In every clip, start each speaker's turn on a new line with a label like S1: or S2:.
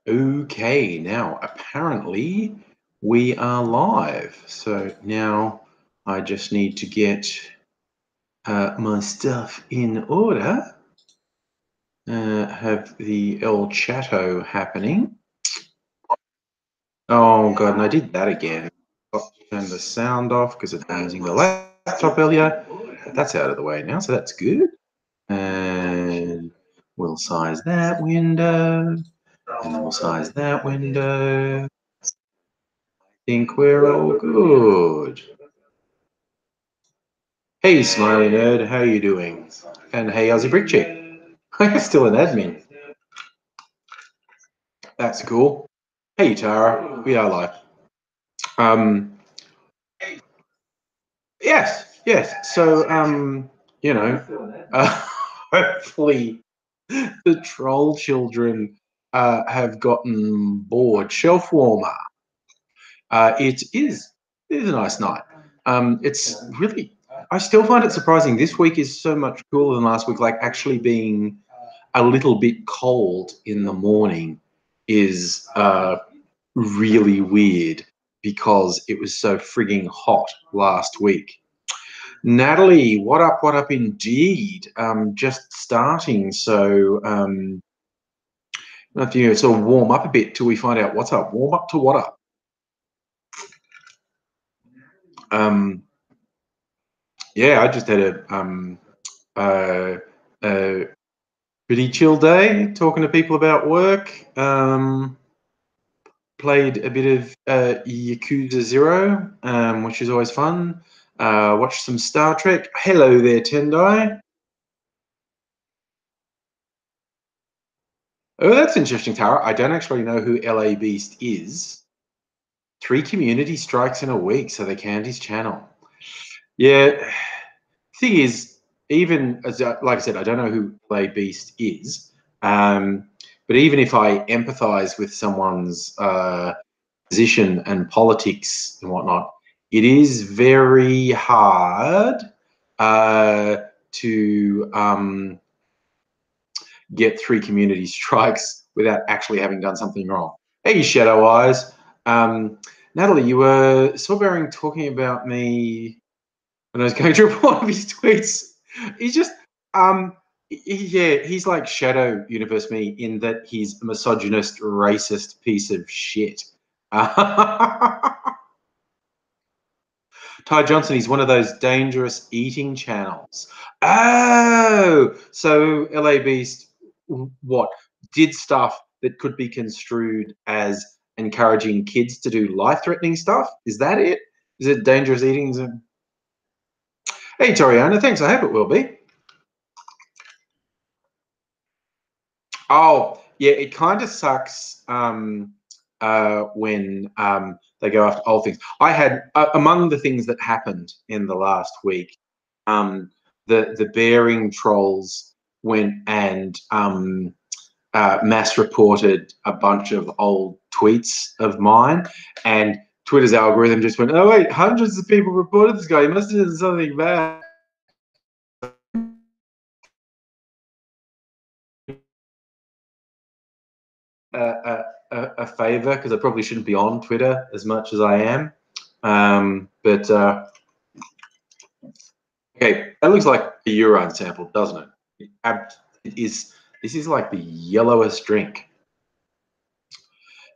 S1: Okay, now apparently we are live. So now I just need to get my stuff in order. Have the El Chato happening. Oh god, and I did that again. Turn the sound off because it's using the laptop earlier. But that's out of the way now, so that's good. And we'll size that window. And then we'll size that window. Think we're all good. Hey, Smiley Nerd, how you doing? And hey, Aussie Brick Chick. I'm still an admin. That's cool. Hey, Tara, we are live. Yes. So, hopefully the troll children have gotten bored. Shelf warmer. It is a nice night. It's really, I still find it surprising. This week is so much cooler than last week. Like actually being a little bit cold in the morning is really weird because it was so frigging hot last week. Natalie, what up? What up indeed? Just starting, so if you sort of warm up a bit till we find out what's up. Warm up to what up? Yeah, I just had a pretty chill day, talking to people about work. Played a bit of Yakuza 0, which is always fun. Watched some Star Trek. Hello there, Tendai. Oh, that's interesting, Tara. I don't actually know who LA Beast is. 3 community strikes in a week, so they canned his channel. Yeah, thing is, even as like I said, I don't know who LA Beast is. But even if I empathize with someone's position and politics and whatnot, it is very hard to get 3 community strikes without actually having done something wrong. Hey, Shadow Eyes. Natalie, you were Sawbearing talking about me when I was going to report one of his tweets. He's just, he's like Shadow Universe me in that he's a misogynist, racist piece of shit. Ty Johnson, he's one of those dangerous eating channels. Oh, so LA Beast, what, did stuff that could be construed as encouraging kids to do life-threatening stuff? Is that it? Is it dangerous eating? Hey, Toriana, thanks. I hope it will be. Oh, yeah, it kind of sucks when they go after old things. I had, among the things that happened in the last week, the bearing trolls went and mass reported a bunch of old tweets of mine, and Twitter's algorithm just went, oh wait, hundreds of people reported this guy, he must have done something bad. A favor, because I probably shouldn't be on Twitter as much as I am, but okay, that looks like a urine sample, doesn't it? It is. This is like the yellowest drink.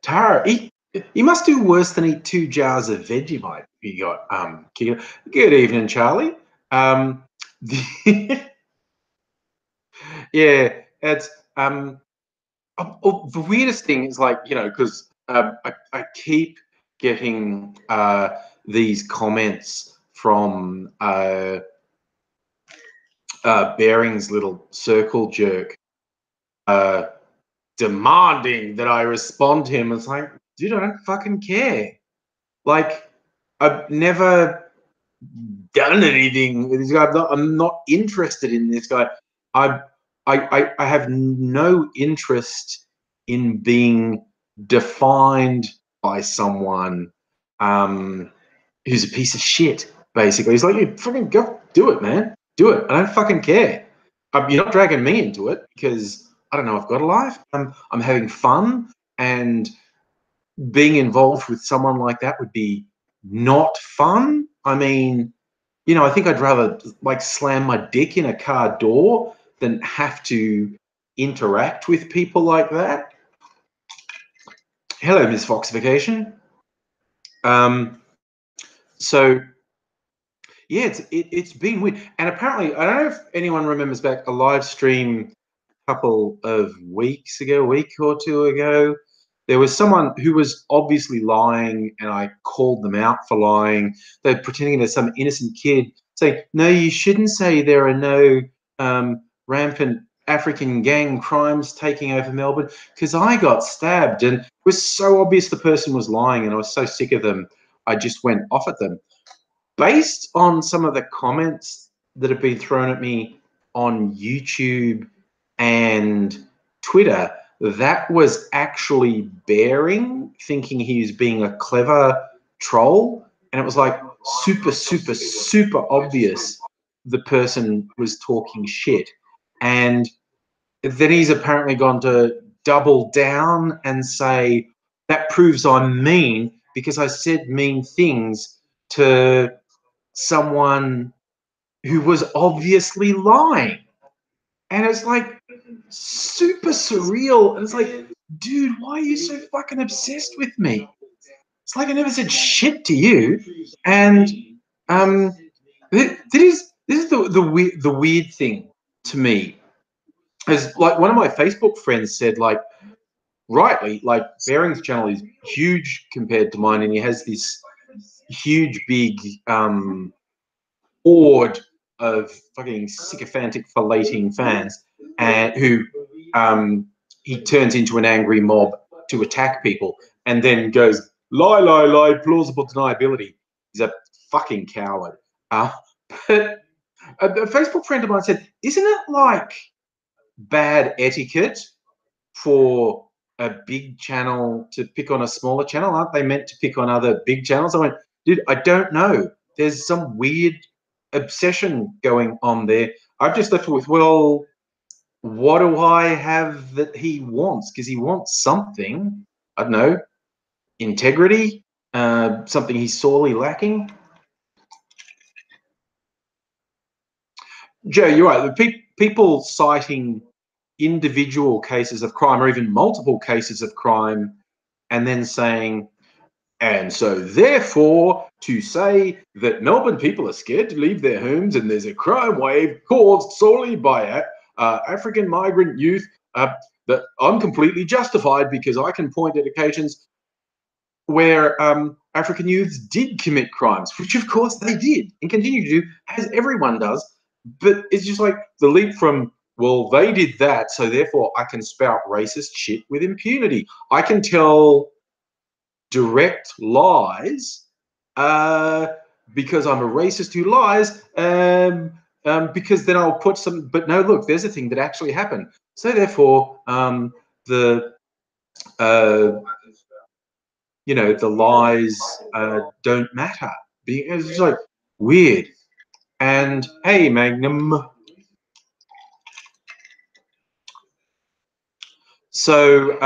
S1: Tara, he must do worse than eat 2 jars of Vegemite. You got good evening, Charlie. Yeah, it's the weirdest thing is, like, you know, because I keep getting these comments from Bearing's little circle jerk demanding that I respond to him. It's like, dude, I don't fucking care. Like, I've never done anything with this guy. I'm not interested in this guy. I have no interest in being defined by someone who's a piece of shit, basically. He's like, you fucking go do it, man. Do it. I don't fucking care. You're not dragging me into it because I don't know, I've got a life. I'm having fun. and being involved with someone like that would be not fun. I mean, you know, I think I'd rather like slam my dick in a car door than have to interact with people like that. Hello, Miss Foxification. So yeah, it's been weird, and apparently I don't know if anyone remembers back a live stream a couple of weeks ago, a week or two ago. There was someone who was obviously lying, and I called them out for lying. They're pretending they're some innocent kid, saying, "No, you shouldn't say there are no rampant African gang crimes taking over Melbourne," because I got stabbed, and it was so obvious the person was lying, and I was so sick of them, I just went off at them. Based on some of the comments that have been thrown at me on YouTube and Twitter, that was actually bearing, thinking he was being a clever troll. And it was like super, super, super obvious the person was talking shit. And then he's apparently gone to double down and say, that proves I'm mean because I said mean things to someone who was obviously lying. And it's like super surreal. And it's like, dude, why are you so fucking obsessed with me? It's like I never said shit to you. And this is the weird thing to me. Is like one of my Facebook friends said, like, rightly, like Bearing's channel is huge compared to mine, and he has this huge big horde of fucking sycophantic filleting fans, and who he turns into an angry mob to attack people, and then goes lie, lie, lie, plausible deniability. He's a fucking coward. But a Facebook friend of mine said, "Isn't it like bad etiquette for a big channel to pick on a smaller channel? Aren't they meant to pick on other big channels?" I went, dude, I don't know. There's some weird obsession going on there. I've just left it with, well, what do I have that he wants? Because he wants something. I don't know, integrity, something he's sorely lacking. Joe, you're right. The people citing individual cases of crime or even multiple cases of crime and then saying, and so therefore to say that Melbourne people are scared to leave their homes and there's a crime wave caused solely by African migrant youth, that I'm completely justified because I can point at occasions where African youths did commit crimes, which of course they did and continue to do, as everyone does. But it's just like the leap from, well, they did that, so therefore I can spout racist shit with impunity. I can tell direct lies because I'm a racist who lies, because then I'll put some, but no, look, there's a thing that actually happened. So therefore, the you know, the lies don't matter. It's just like weird. And hey, Magnum. So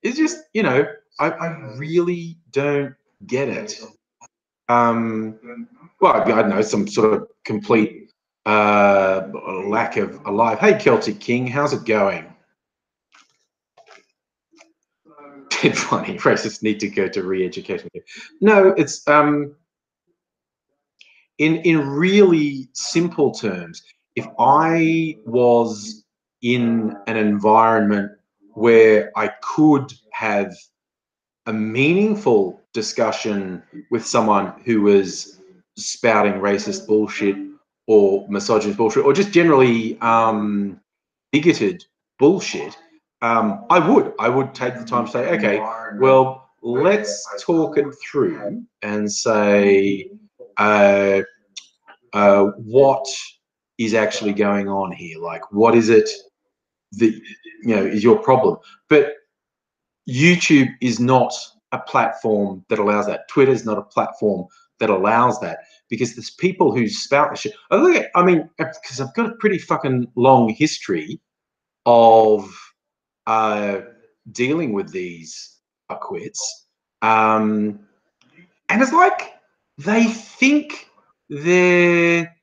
S1: it's just, you know, I really don't get it. Well, I don't know, some sort of complete lack of a life. Hey, Celtic King, how's it going? It's funny, racists need to go to re-education. No, it's in really simple terms, if I was in an environment where I could have a meaningful discussion with someone who was spouting racist bullshit or misogynist bullshit or just generally bigoted bullshit, I would take the time to say, okay, well, let's talk it through and say, what is actually going on here? Like, what is it that, you know, is your problem? But YouTube is not a platform that allows that. Twitter is not a platform that allows that, because there's people who spout the shit. I mean, because I've got a pretty fucking long history of dealing with these fuckwits. And it's like they think they're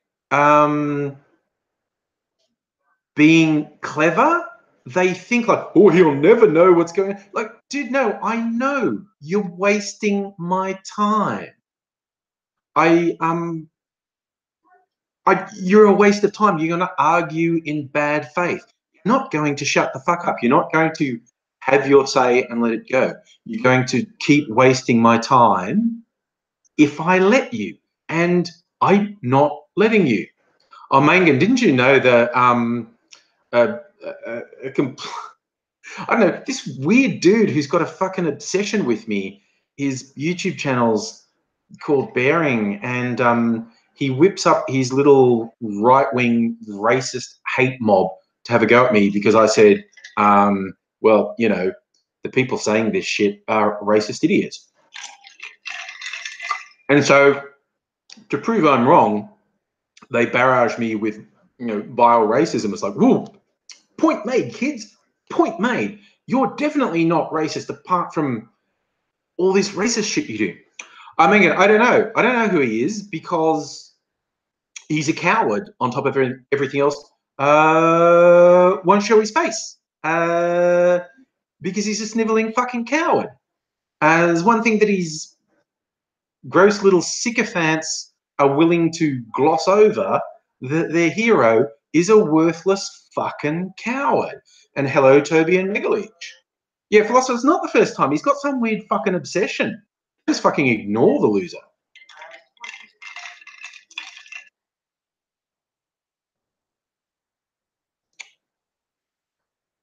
S1: being clever. They think like, oh, he'll never know what's going on. Like, dude, no, I know you're wasting my time. You're a waste of time. You're going to argue in bad faith. You're not going to shut the fuck up. You're not going to have your say and let it go. You're going to keep wasting my time if I let you, and I'm not letting you. Oh, Mangan, didn't you know that I don't know, this weird dude who's got a fucking obsession with me, his YouTube channel's called Bearing, and he whips up his little right-wing racist hate mob to have a go at me because I said, well, you know, the people saying this shit are racist idiots. And so to prove I'm wrong, they barrage me with, you know, vile racism. It's like, whoa, point made, kids, point made. You're definitely not racist apart from all this racist shit you do. I mean, I don't know. I don't know who he is because he's a coward on top of everything else. Won't show his face because he's a sniveling fucking coward. There's one thing that his gross little sycophants are willing to gloss over, that their hero is a worthless fucking coward. And hello, Toby and Megaleech. Yeah, Philosopher's not the first time. He's got some weird fucking obsession. Just fucking ignore the loser.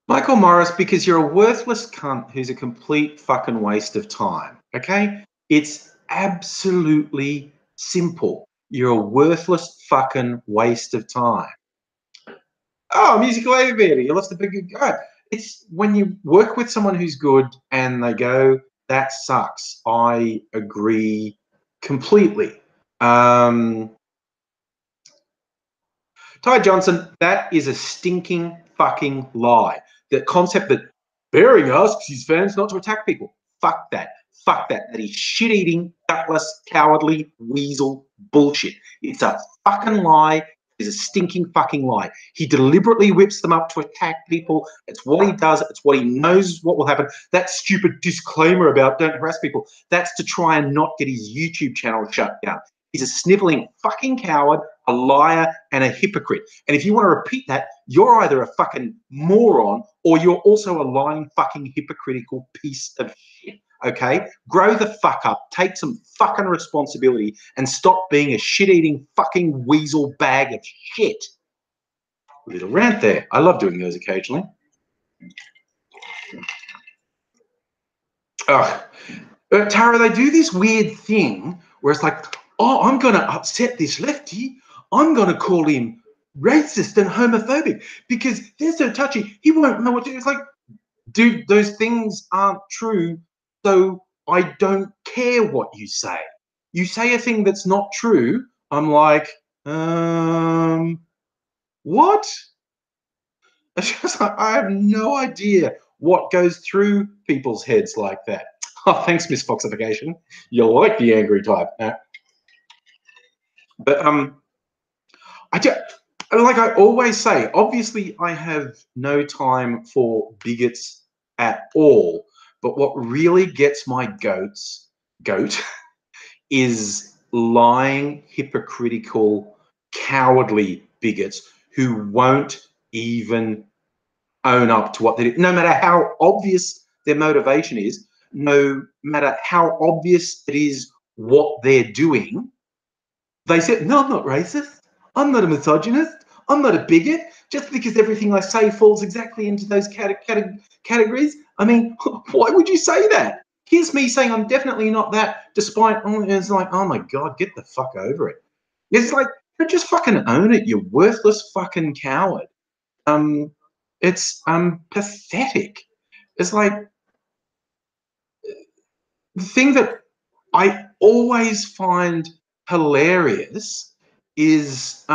S1: Michael Morris, because you're a worthless cunt who's a complete fucking waste of time, okay? It's absolutely simple. You're a worthless fucking waste of time. Oh, musical aviator, you lost a big guy. It's when you work with someone who's good and they go, that sucks. I agree completely. Ty Johnson, that is a stinking fucking lie. The concept that Bearing asks his fans not to attack people. Fuck that. Fuck that. That is shit-eating, gutless, cowardly, weasel bullshit. It's a fucking lie. It's a stinking fucking lie. He deliberately whips them up to attack people. It's what he does. It's what he knows what will happen. That stupid disclaimer about don't harass people, that's to try and not get his YouTube channel shut down. He's a sniveling fucking coward, a liar, and a hypocrite. And if you want to repeat that, you're either a fucking moron or you're also a lying fucking hypocritical piece of shit. Okay? Grow the fuck up, take some fucking responsibility, and stop being a shit-eating fucking weasel bag of shit. Little rant there. I love doing those occasionally. But Tara, they do this weird thing where it's like, oh, I'm going to upset this lefty. I'm going to call him racist and homophobic because they're so touchy. He won't know what to do. It's like, dude, those things aren't true. So I don't care what you say. You say a thing that's not true. I'm like, what? It's just like, I have no idea what goes through people's heads like that. Oh, thanks, Miss Foxification. You like the angry type. But like I always say, obviously I have no time for bigots at all. But what really gets my goat is lying, hypocritical, cowardly bigots who won't even own up to what they do, no matter how obvious their motivation is, no matter how obvious it is what they're doing. They said, no, I'm not racist. I'm not a misogynist. I'm not a bigot. Just because everything I say falls exactly into those categories. I mean, why would you say that? Here's me saying I'm definitely not that, despite, it's like, oh my God, get the fuck over it. It's like, just fucking own it, you worthless fucking coward. It's pathetic. It's like, the thing that I always find hilarious is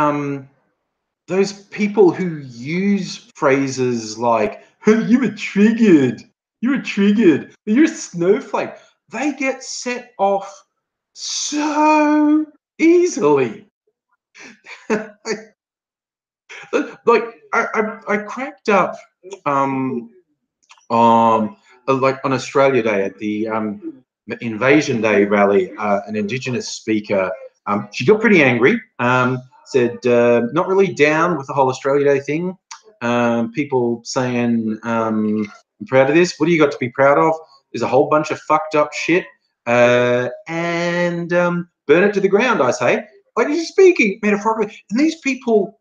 S1: those people who use phrases like You were triggered. You were triggered. You're a snowflake. They get set off so easily. Like I cracked up like on Australia Day at the Invasion Day rally. An Indigenous speaker, she got pretty angry. Said not really down with the whole Australia Day thing. People saying, I'm proud of this. What do you got to be proud of? There's a whole bunch of fucked up shit. And burn it to the ground, I say. Like, you're speaking metaphorically. And these people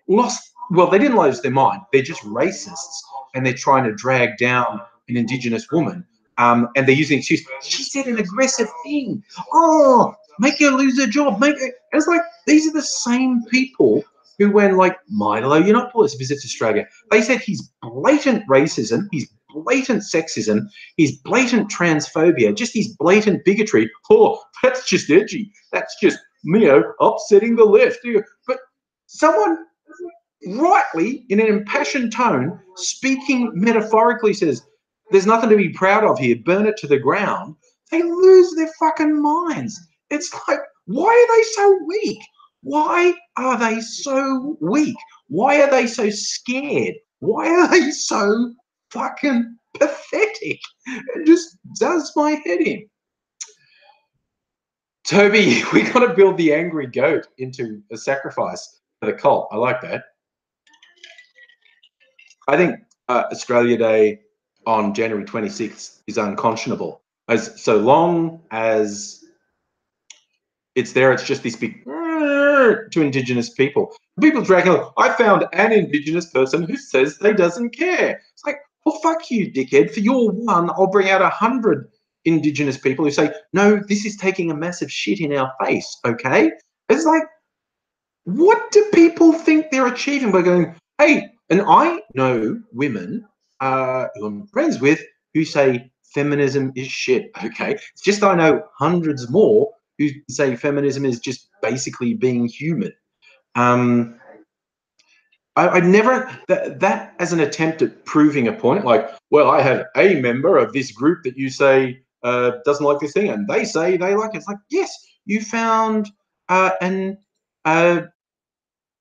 S1: well, they didn't lose their mind. They're just racists. And they're trying to drag down an Indigenous woman. And they're using excuse. She said an aggressive thing. Oh, make her lose her job. Make her. And it's like, these are the same people who, when like Milo Yiannopoulos visits Australia, they said he's blatant racism, he's blatant sexism, he's blatant transphobia, just his blatant bigotry. Oh, that's just edgy. That's just, upsetting the left. But someone rightly, in an impassioned tone, speaking metaphorically, says, there's nothing to be proud of here, burn it to the ground. They lose their fucking minds. It's like, why are they so weak? Why are they so weak? Why are they so scared? Why are they so fucking pathetic? It just does my head in. Toby, we got to build the angry goat into a sacrifice for the cult. I like that. I think Australia Day on January 26th is unconscionable. As so long as it's there, it's just this big to Indigenous people. People dragging, I found an Indigenous person who says they doesn't care. It's like, well, fuck you, dickhead. For your one, I'll bring out 100 Indigenous people who say, no, this is taking a massive shit in our face, okay? It's like, what do people think they're achieving by going, hey, and I know women who I'm friends with who say feminism is shit, okay? It's just I know hundreds more who say feminism is just basically being human. I never, that as an attempt at proving a point, like, well, I have a member of this group that you say doesn't like this thing, and they say they like it. It's like, yes, you found an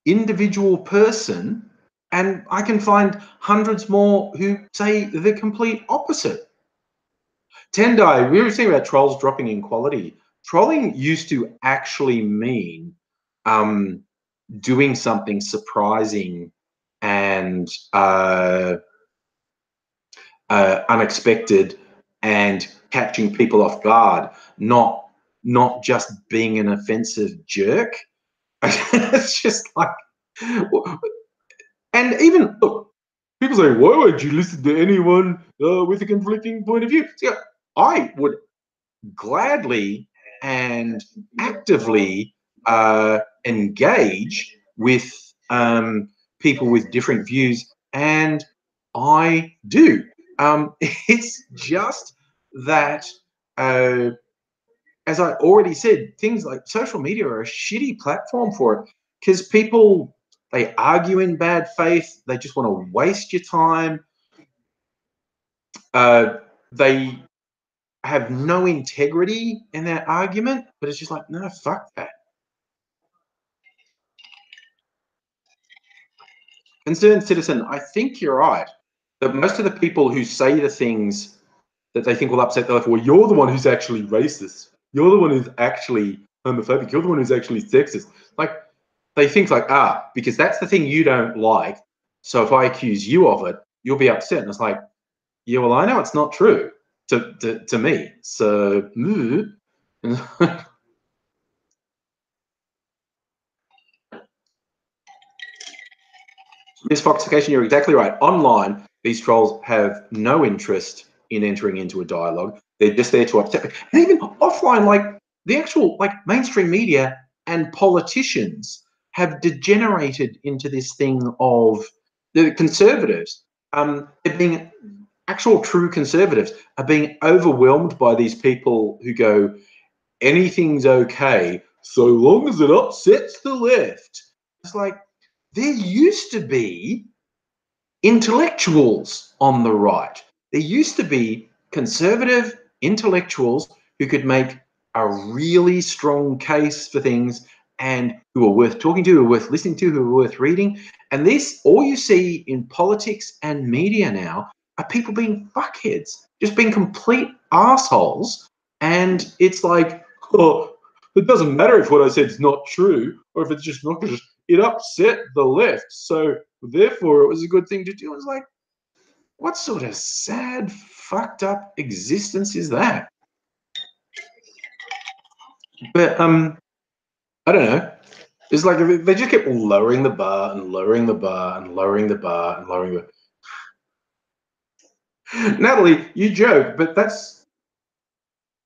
S1: individual person, and I can find hundreds more who say the complete opposite. Tendai, we were saying about trolls dropping in quality. Trolling used to actually mean doing something surprising and unexpected and catching people off guard, not just being an offensive jerk. It's just like, and even look, people say, why would you listen to anyone with a conflicting point of view? So, I would gladly and actively engage with people with different views, and I do. It's just that, as I already said, things like social media are a shitty platform for it, because people, they argue in bad faith. They just want to waste your time. They have no integrity in their argument, but it's just like, no, fuck that. Concerned citizen, I think you're right. That most of the people who say the things that they think will upset the left, well, you're the one who's actually racist. You're the one who's actually homophobic. You're the one who's actually sexist. Like, they think like, because that's the thing you don't like. So if I accuse you of it, you'll be upset. And it's like, yeah, well, I know it's not true to me. So, Misfoxification, you're exactly right. Online, these trolls have no interest in entering into a dialogue. They're just there to upset. And even offline, like the actual like mainstream media and politicians have degenerated into this thing of the conservatives. They're being actual true conservatives are being overwhelmed by these people who go, anything's okay so long as it upsets the left. It's like, there used to be intellectuals on the right. There used to be conservative intellectuals who could make a really strong case for things and who are worth talking to, who are worth listening to, who are worth reading. And this, all you see in politics and media now are people being fuckheads, just being complete assholes. And it's like, oh, it doesn't matter if what I said is not true or if it's just not because it upset the left. So therefore, it was a good thing to do. It's like, what sort of sad, fucked up existence is that? But I don't know. It's like they just kept lowering the bar and lowering the bar and lowering the bar and lowering the. Natalie, you joke, but that's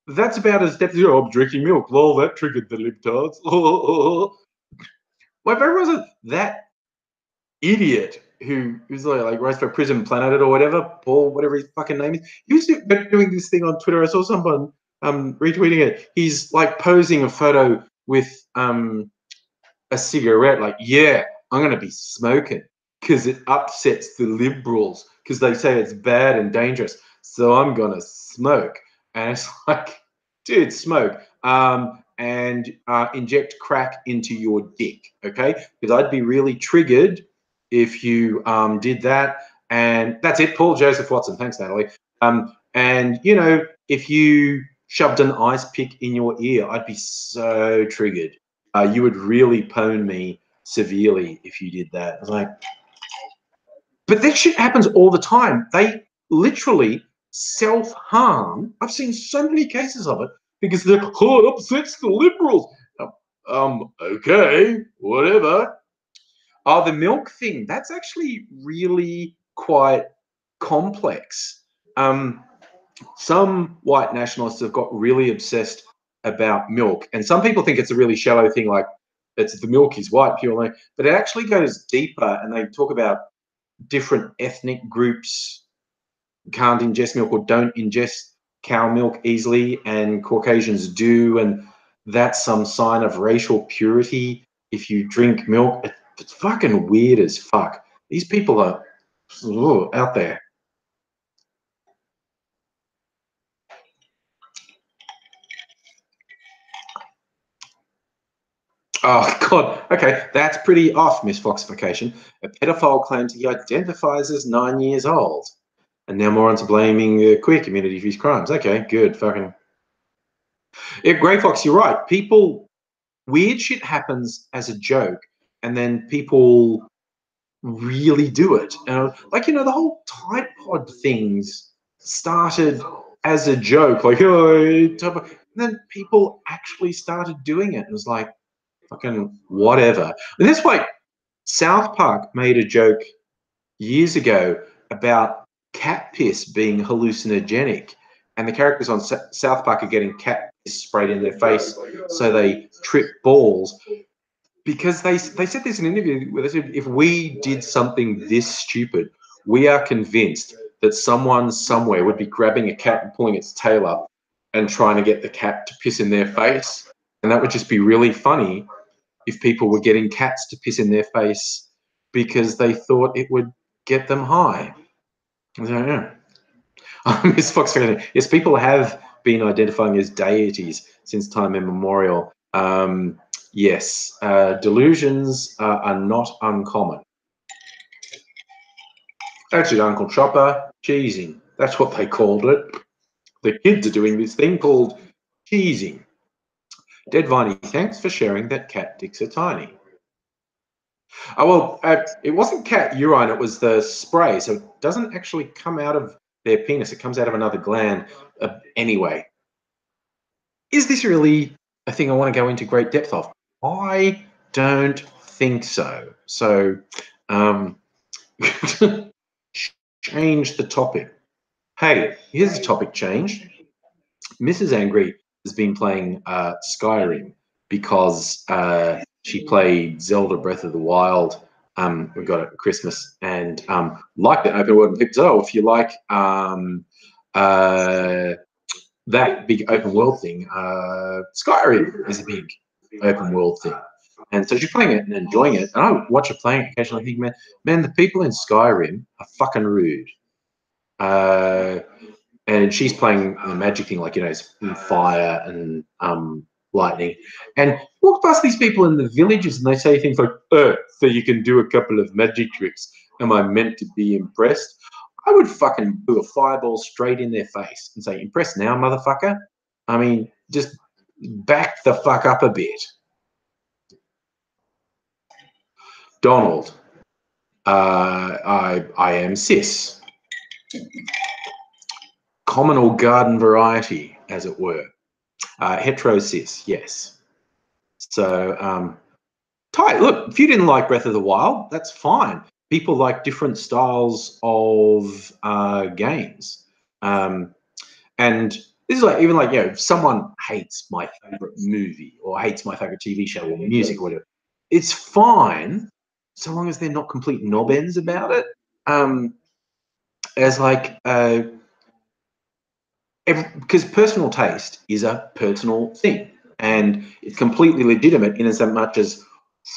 S1: about as depth as oh, I'm drinking milk. Lol, that triggered the libtards. My favorite wasn't that idiot who's like race for Prison Planet or whatever, Paul, whatever his fucking name is. He was doing this thing on Twitter. I saw someone retweeting it. He's like posing a photo with a cigarette, like, yeah, I'm gonna be smoking because it upsets the liberals because they say it's bad and dangerous. So I'm gonna smoke. And it's like, dude, smoke. And inject crack into your dick, okay? Because I'd be really triggered if you did that. And that's it, Paul Joseph Watson. Thanks, Natalie. And you know, if you shoved an ice pick in your ear, I'd be so triggered. You would really pwn me severely if you did that. I was like, but that shit happens all the time. They literally self-harm. I've seen so many cases of it because they're, oh, it upsets the liberals. Okay, whatever. Oh, the milk thing, that's actually really quite complex. Some white nationalists have got really obsessed about milk, and some people think it's a really shallow thing, like it's the milk is white purely, but it actually goes deeper, and they talk about different ethnic groups can't ingest milk or don't ingest cow milk easily, and Caucasians do, and that's some sign of racial purity if you drink milk. It's fucking weird as fuck. These people are out there. Oh, God. Okay, that's pretty off, Miss Foxification. A pedophile claims he identifies as 9 years old. And now morons are blaming the queer community for his crimes. Okay, good. Fucking. Yeah, Grey Fox, you're right. People, weird shit happens as a joke, and then people really do it. Like, you know, the whole Tide Pod things started as a joke. Like, oh, and then people actually started doing it. It was like, fucking whatever. And that's why South Park made a joke years ago about cat piss being hallucinogenic, and the characters on South Park are getting cat piss sprayed in their face so they trip balls because they said this in an interview where they said if we did something this stupid, we are convinced that someone somewhere would be grabbing a cat and pulling its tail up and trying to get the cat to piss in their face, and that would just be really funny if people were getting cats to piss in their face because they thought it would get them high. I don't know. Miss Fox, yes, people have been identifying as deities since time immemorial. Yes, delusions are not uncommon. Actually, Uncle Chopper, cheesing. That's what they called it. The kids are doing this thing called cheesing. Dead Viney, thanks for sharing that cat dicks are tiny. Oh, well, it wasn't cat urine, it was the spray. So it doesn't actually come out of their penis, it comes out of another gland. Anyway, is this really a thing I want to go into great depth of? I don't think so. So, change the topic. Hey, here's a topic change. Mrs. Angry has been playing Skyrim because she played Zelda Breath of the Wild. We got it at Christmas and liked the open world and picked, oh, if you like that big open world thing, Skyrim is a big open world thing. And so she's playing it and enjoying it. And I watch her playing it occasionally and think, man, the people in Skyrim are fucking rude. And she's playing the magic thing, like, fire and lightning. And walk past these people in the villages and they say things like, so you can do a couple of magic tricks. Am I meant to be impressed? I would fucking do a fireball straight in their face and say, impressed now, motherfucker? I mean, just back the fuck up a bit. Donald, I am cis. Common or garden variety, as it were. Hetero cis, yes. So, tight. Look, if you didn't like Breath of the Wild, that's fine. People like different styles of games. And this is like, even like, if someone hates my favorite movie or hates my favorite TV show or music or whatever, it's fine so long as they're not complete knob-ends about it. As like, because personal taste is a personal thing, and it's completely legitimate in as much as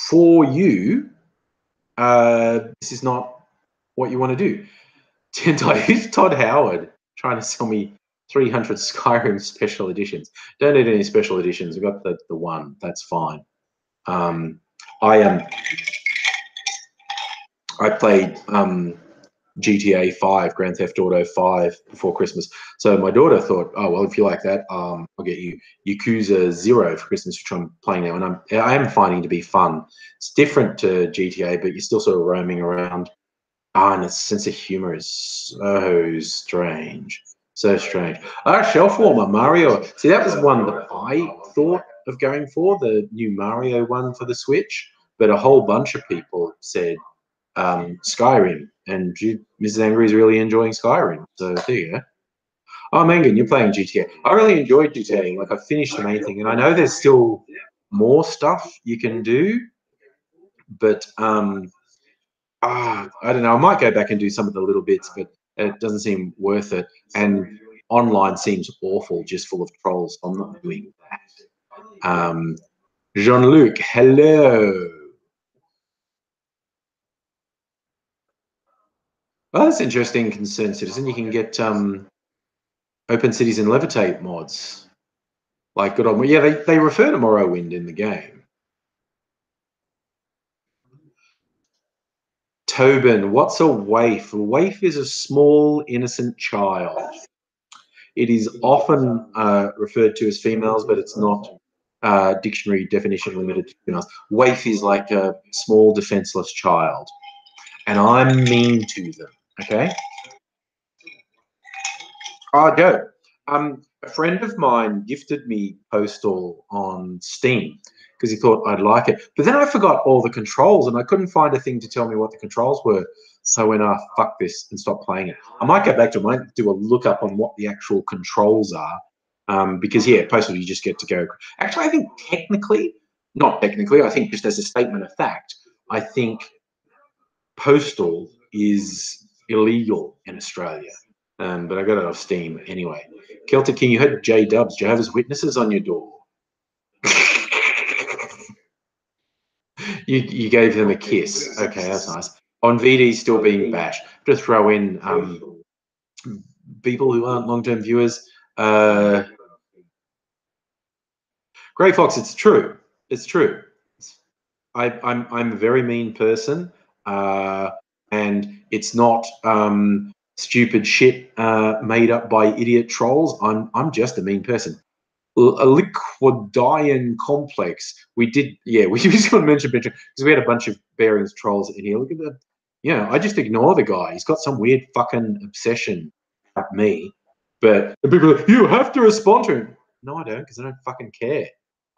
S1: for you, this is not what you want to do. Who's Todd Howard trying to sell me 300 Skyrim special editions? Don't need any special editions. We've got the one. That's fine. I played GTA 5, Grand Theft Auto 5 before Christmas. So my daughter thought, oh, well, if you like that, I'll get you Yakuza 0 for Christmas, which I'm playing now. And I am finding to be fun. It's different to GTA, but you're still sort of roaming around. And its sense of humor is so strange. So strange. Shelf warmer, Mario. See, that was one that I thought of going for, the new Mario one for the Switch. But a whole bunch of people said Skyrim, and Mrs. Angry is really enjoying Skyrim. So there you go. Oh, Mangan, you're playing GTA. I really enjoyed GTA. Like, I finished the main thing, and I know there's still more stuff you can do, but I don't know. I might go back and do some of the little bits, but it doesn't seem worth it. And online seems awful, just full of trolls. I'm not doing that. Jean-Luc, hello. Well, that's interesting, Concerned Citizen. You can get Open Cities and Levitate mods. Like, good on. Yeah, they refer to Morrowind in the game. Tobin, what's a waif? A waif is a small, innocent child. It is often referred to as females, but it's not dictionary definition limited to females. Waif is like a small, defenseless child. And I'm mean to them, okay? Oh, Joe. A friend of mine gifted me Postal on Steam because he thought I'd like it. But then I forgot all the controls and I couldn't find a thing to tell me what the controls were. So I went, fuck this, and stopped playing it. I might go back to it. I might do a look up on what the actual controls are. Because, yeah, Postal, you just get to go. Actually, I think not technically, I think just as a statement of fact, I think Postal is illegal in Australia. But I got it off Steam anyway. Celtic King, you had J-Dubs, Jehovah's Witnesses on your door. you gave them a kiss. Okay, that's nice. On VD still being bashed. To throw in people who aren't long-term viewers. Grey Fox, it's true. It's true. I'm a very mean person, and it's not stupid shit made up by idiot trolls. I'm just a mean person. A Liquidian complex. We just got to mention because we had a bunch of Bearings trolls in here. Look at that. I just ignore the guy. He's got some weird fucking obsession at me. But the people are like, you have to respond to him. No, I don't, because I don't fucking care.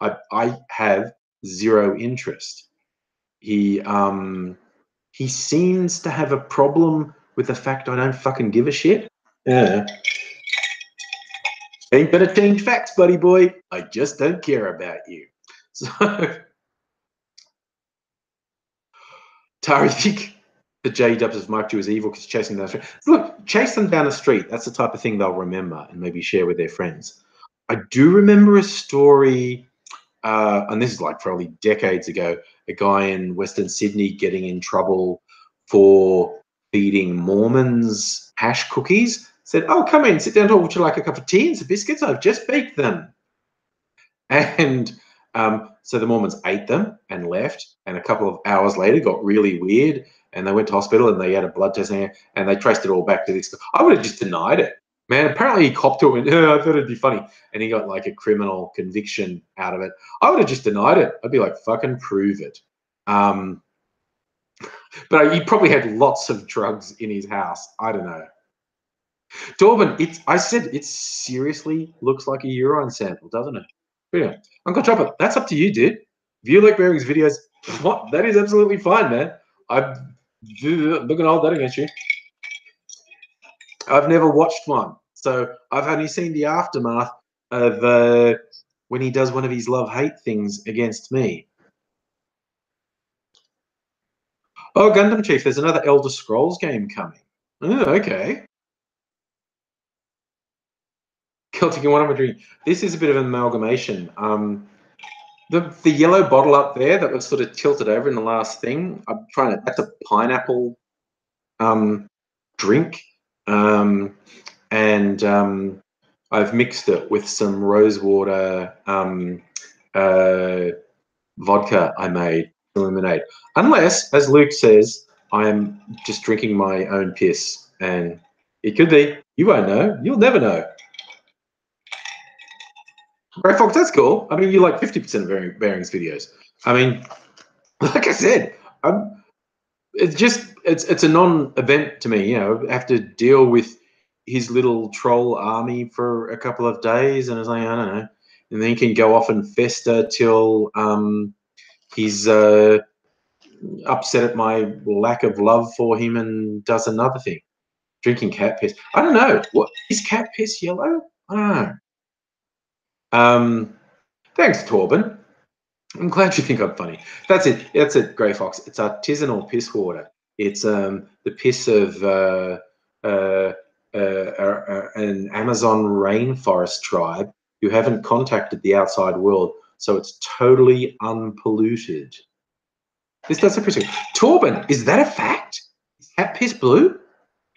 S1: I have zero interest. He seems to have a problem with the fact I don't fucking give a shit. Yeah. Ain't gonna change facts, buddy boy. I just don't care about you. So, Tari, think the J-Dubs have marked you as evil because chasing them down the street. Look, chase them down the street. That's the type of thing they'll remember and maybe share with their friends. I do remember a story and this is like probably decades ago, a guy in Western Sydney getting in trouble for feeding Mormons hash cookies. Said, "Oh, come in, sit down, talk. Would you like a cup of tea and some biscuits? I've just baked them." And so the Mormons ate them and left. And a couple of hours later, got really weird, and they went to hospital and they had a blood test and they traced it all back to this. I would have just denied it. Man, apparently he copped to it and I thought it'd be funny. And he got like a criminal conviction out of it. I would have just denied it. I'd be like, fucking prove it. But he probably had lots of drugs in his house. I don't know. Torben, I said it seriously looks like a urine sample, doesn't it? Yeah. Uncle Chopper, that's up to you, dude. If you like Bearing's videos, what? That is absolutely fine, man. I'm looking hold that against you. I've never watched one, so I've only seen the aftermath of when he does one of his love-hate things against me. Oh, Gundam Chief, there's another Elder Scrolls game coming. Oh, okay. Celtic and what am I drinking? This is a bit of an amalgamation. The yellow bottle up there that was sort of tilted over in the last thing, I'm trying to, that's a pineapple drink. And I've mixed it with some rosewater vodka I made, lemonade. Unless, as Luke says, I am just drinking my own piss. And it could be. You won't know. You'll never know. Ray Fox, that's cool. I mean, you like 50% of Bearing's videos. I mean, like I said, it's a non-event to me. You know, I have to deal with his little troll army for a couple of days, and it's like, I don't know, and then he can go off and fester till he's upset at my lack of love for him and does another thing, drinking cat piss. I don't know. What is cat piss yellow? I don't know. Thanks, Torben. I'm glad you think I'm funny. That's it. That's it, Grey Fox. It's artisanal piss water. It's the piss of an Amazon rainforest tribe who haven't contacted the outside world, so it's totally unpolluted. This does appreciate. Torben, is that a fact? Is cat piss blue?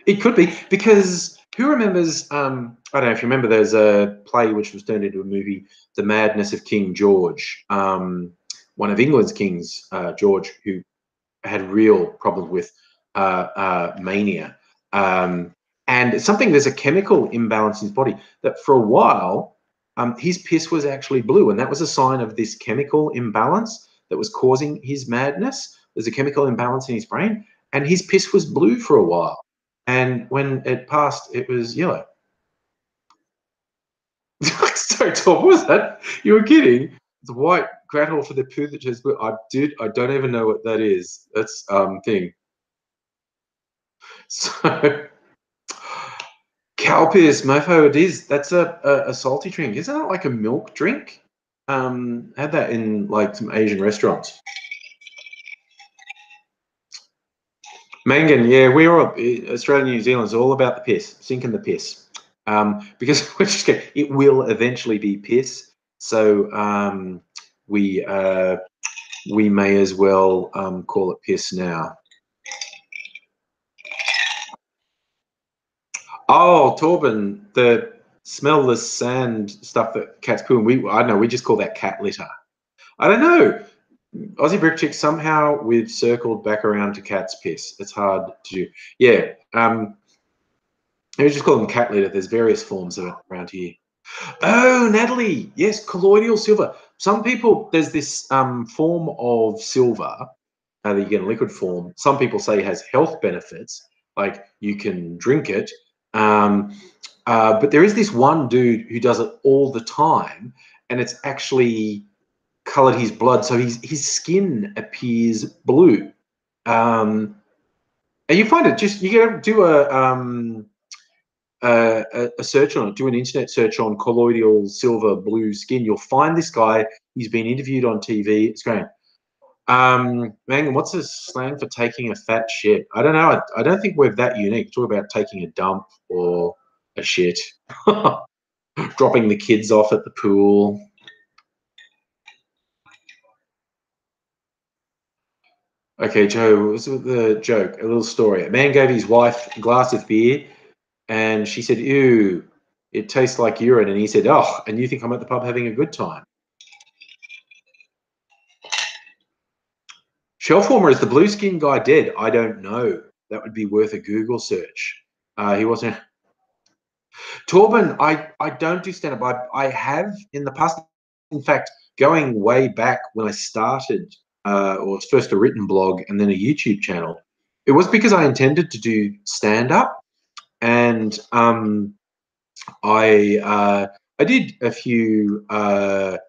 S1: It could be, because who remembers? I don't know if you remember. There's a play which was turned into a movie, "The Madness of King George." One of England's kings, George, who had real problems with mania, and something. There's a chemical imbalance in his body that, for a while, his piss was actually blue, and that was a sign of this chemical imbalance that was causing his madness. There's a chemical imbalance in his brain, and his piss was blue for a while. And when it passed, it was yellow. So, Tom, what was that? You were kidding. It's white grattle for the poo that has blue. I don't even know what that is. That's thing. So, cow piss, mofo, it is. That's a salty drink. Isn't it like a milk drink? Had that in like some Asian restaurants. Mangan, yeah, we're all, Australia and New Zealand's all about the piss, sinking the piss. Because we're just going it will eventually be piss. So we may as well call it piss now. Oh, Torben, the smellless sand stuff that cats poo, and I don't know, we just call that cat litter. I don't know. Aussie Brick Chick, somehow we've circled back around to cat's piss. It's hard to do. Yeah. We just call them cat litter. There's various forms of it around here. Oh, Natalie. Yes, colloidal silver. Some people, there's this form of silver that you get in liquid form. Some people say has health benefits, like you can drink it. But there is this one dude who does it all the time, and it's actually colored his blood, so his skin appears blue. And you find it just, you gotta do a search on it, do an internet search on colloidal silver blue skin. You'll find this guy. He's been interviewed on TV. It's great. Man, what's the slang for taking a fat shit? I don't know. I don't think we're that unique. Talk about taking a dump or a shit. Dropping the kids off at the pool. Okay, Joe, what was the joke? A little story. A man gave his wife a glass of beer, and she said, "Ew, it tastes like urine." And he said, "Oh, and you think I'm at the pub having a good time?" Shelf warmer, is the blue skin guy dead? I don't know. That would be worth a Google search. He wasn't. Torben, I don't do stand up. I have in the past. In fact, going way back when I started, or first a written blog and then a YouTube channel, it was because I intended to do stand up, and I did a few open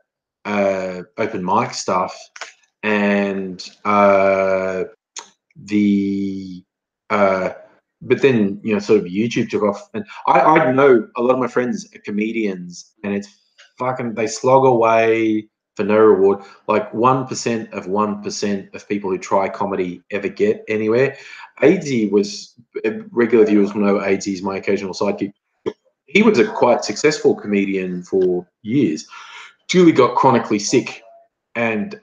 S1: mic stuff, and the but then sort of YouTube took off, and I know a lot of my friends are comedians, and it's fucking, they slog away for no reward. Like 1% of 1% of people who try comedy ever get anywhere. AZ was, regular viewers will know AZ is my occasional sidekick. He was a quite successful comedian for years. Julie got chronically sick and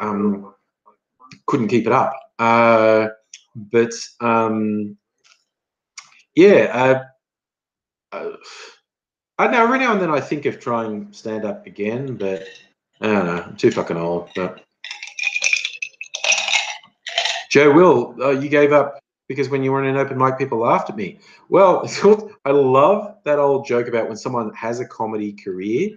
S1: couldn't keep it up. But yeah, I know every now and then I think of trying stand up again, but I don't know. I'm too fucking old. But Joe Will, you gave up because when you were in an open mic, people laughed at me. Well, I love that old joke about when someone has a comedy career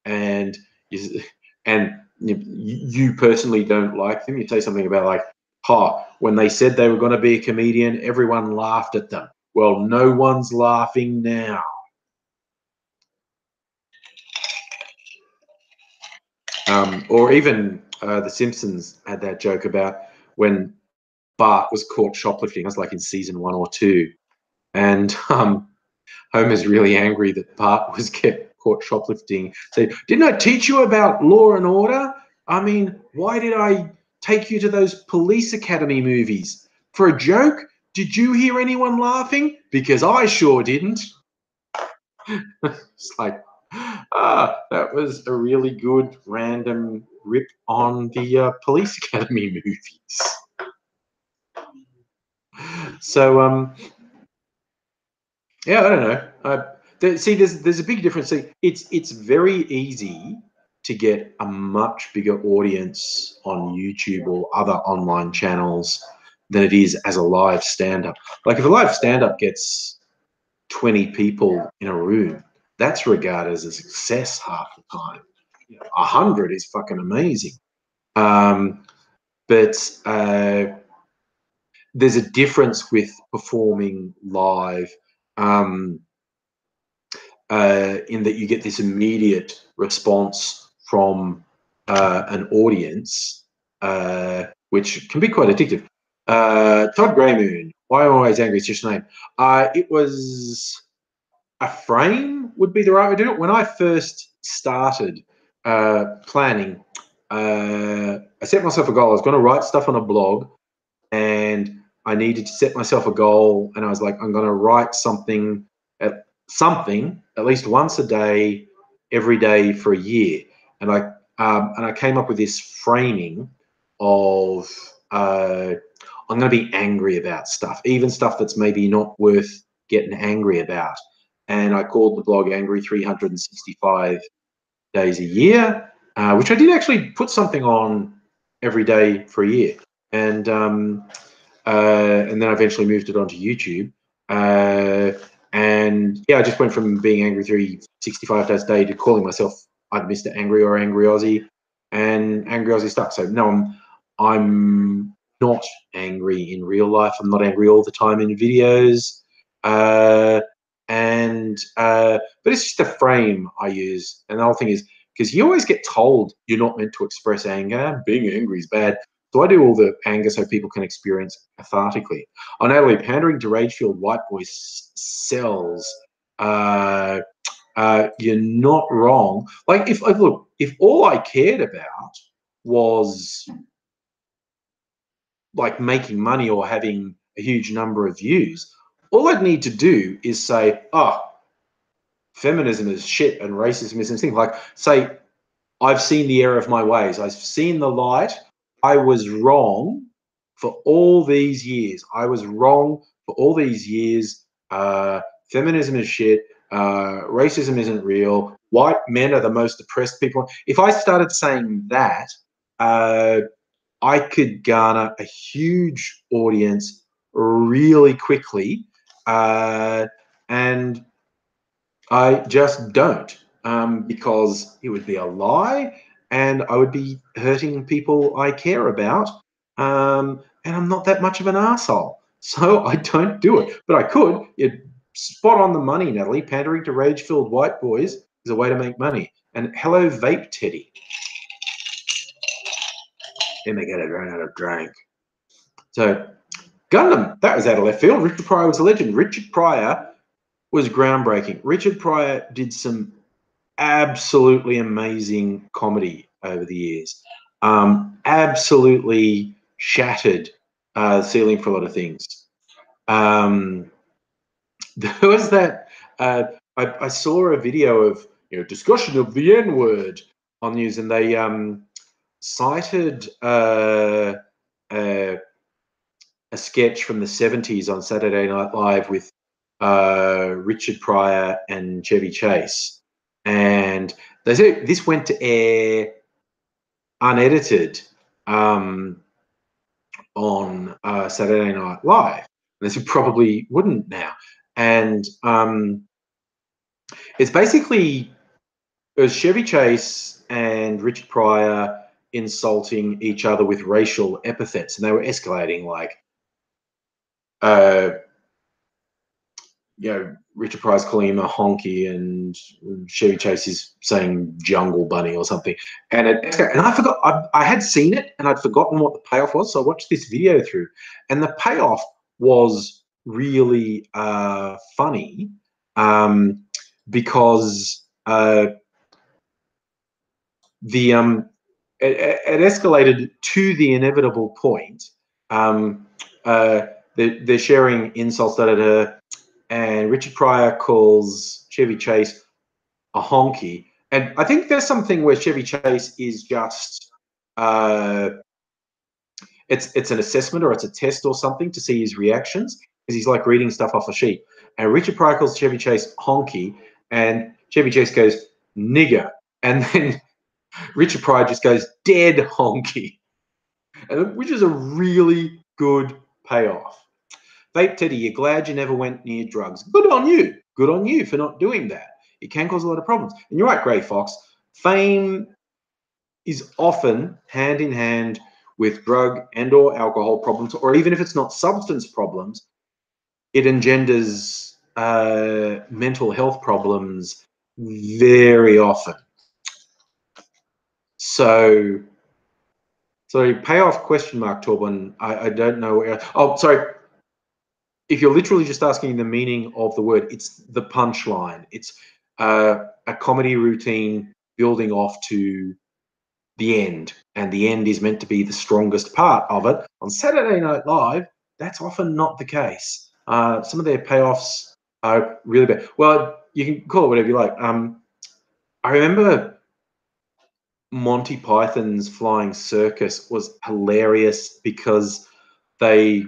S1: and you, and you personally don't like them. You say something about like, "Ha, when they said they were going to be a comedian, everyone laughed at them." Well, no one's laughing now. Or even The Simpsons had that joke about when Bart was caught shoplifting. It was like in season 1 or 2, and Homer's really angry that Bart was kept caught shoplifting. So, didn't I teach you about law and order? I mean, why did I take you to those police academy movies? For a joke? Did you hear anyone laughing? Because I sure didn't. It's like, that was a really good random rip on the police academy movies. So, yeah, I don't know. See, there's a big difference. See, it's very easy to get a much bigger audience on YouTube or other online channels than it is as a live stand-up. Like if a live stand-up gets 20 people in a room, that's regarded as a success half the time. 100 is fucking amazing. But there's a difference with performing live. Um, in that you get this immediate response from an audience, which can be quite addictive. Todd Greymoon, why am I always angry? It's just your name. It was a frame would be the right way to do it. When I first started planning, I set myself a goal. I was going to write stuff on a blog, and I needed to set myself a goal. And I was like, I'm going to write something at least once a day, every day for a year. And I came up with this framing of I'm going to be angry about stuff, even stuff that's maybe not worth getting angry about. And I called the blog Angry 365 Days a Year, which I did actually put something on every day for a year. And then I eventually moved it onto YouTube. And yeah, I just went from being Angry 365 days a day to calling myself either Mr. Angry or Angry Aussie, and Angry Aussie stuck. So no, I'm not angry in real life. I'm not angry all the time in videos. But it's just a frame I use. And the whole thing is, because you always get told you're not meant to express anger. Being angry is bad. So I do all the anger so people can experience cathartically. Oh, Natalie, pandering to rage-filled white boy sells. You're not wrong. Like, if all I cared about was like making money or having a huge number of views, all I'd need to do is say, "Oh, feminism is shit and racism is something." Like, say, I've seen the error of my ways. I've seen the light. I was wrong for all these years. I was wrong for all these years. Feminism is shit. Racism isn't real. White men are the most oppressed people. If I started saying that, I could garner a huge audience really quickly, and I just don't, because it would be a lie, and I would be hurting people I care about, and I'm not that much of an asshole, so I don't do it. But I could. You're spot on the money, Natalie. Pandering to rage-filled white boys is a way to make money. And hello, Vape Teddy. Then they get it run out of drink. So, Gundam, that was out of left field. Richard Pryor was a legend. Richard Pryor was groundbreaking. Richard Pryor did some absolutely amazing comedy over the years. Absolutely shattered the ceiling for a lot of things. There was that. I saw a video of discussion of the N word on news, and they cited a sketch from the 70s on Saturday Night Live with Richard Pryor and Chevy Chase. And they said this went to air unedited on Saturday Night Live. And they said probably wouldn't now. And it's basically it was Chevy Chase and Richard Pryor insulting each other with racial epithets, and they were escalating like Richard Pryor's calling him a honky, and Chevy Chase is saying jungle bunny or something. And I forgot, I had seen it and I'd forgotten what the payoff was. So I watched this video through, and the payoff was really funny, because it escalated to the inevitable point. They're sharing insults, and Richard Pryor calls Chevy Chase a honky. And I think there's something where Chevy Chase is just it's an assessment or it's a test or something to see his reactions, because he's like reading stuff off a sheet. And Richard Pryor calls Chevy Chase honky, and Chevy Chase goes nigger, and then Richard Pryor just goes dead honky, which is a really good payoff. Vape Teddy, you're glad you never went near drugs. Good on you. Good on you for not doing that. It can cause a lot of problems. And you're right, Grey Fox. Fame is often hand in hand with drug and or alcohol problems, or even if it's not substance problems, it engenders mental health problems very often. So payoff question mark, Torben. I don't know. Oh, sorry. If you're literally just asking the meaning of the word, it's the punchline. It's a comedy routine building off to the end, and the end is meant to be the strongest part of it. On Saturday Night Live, that's often not the case. Some of their payoffs are really bad. Well, you can call it whatever you like. I remember Monty Python's Flying Circus was hilarious because they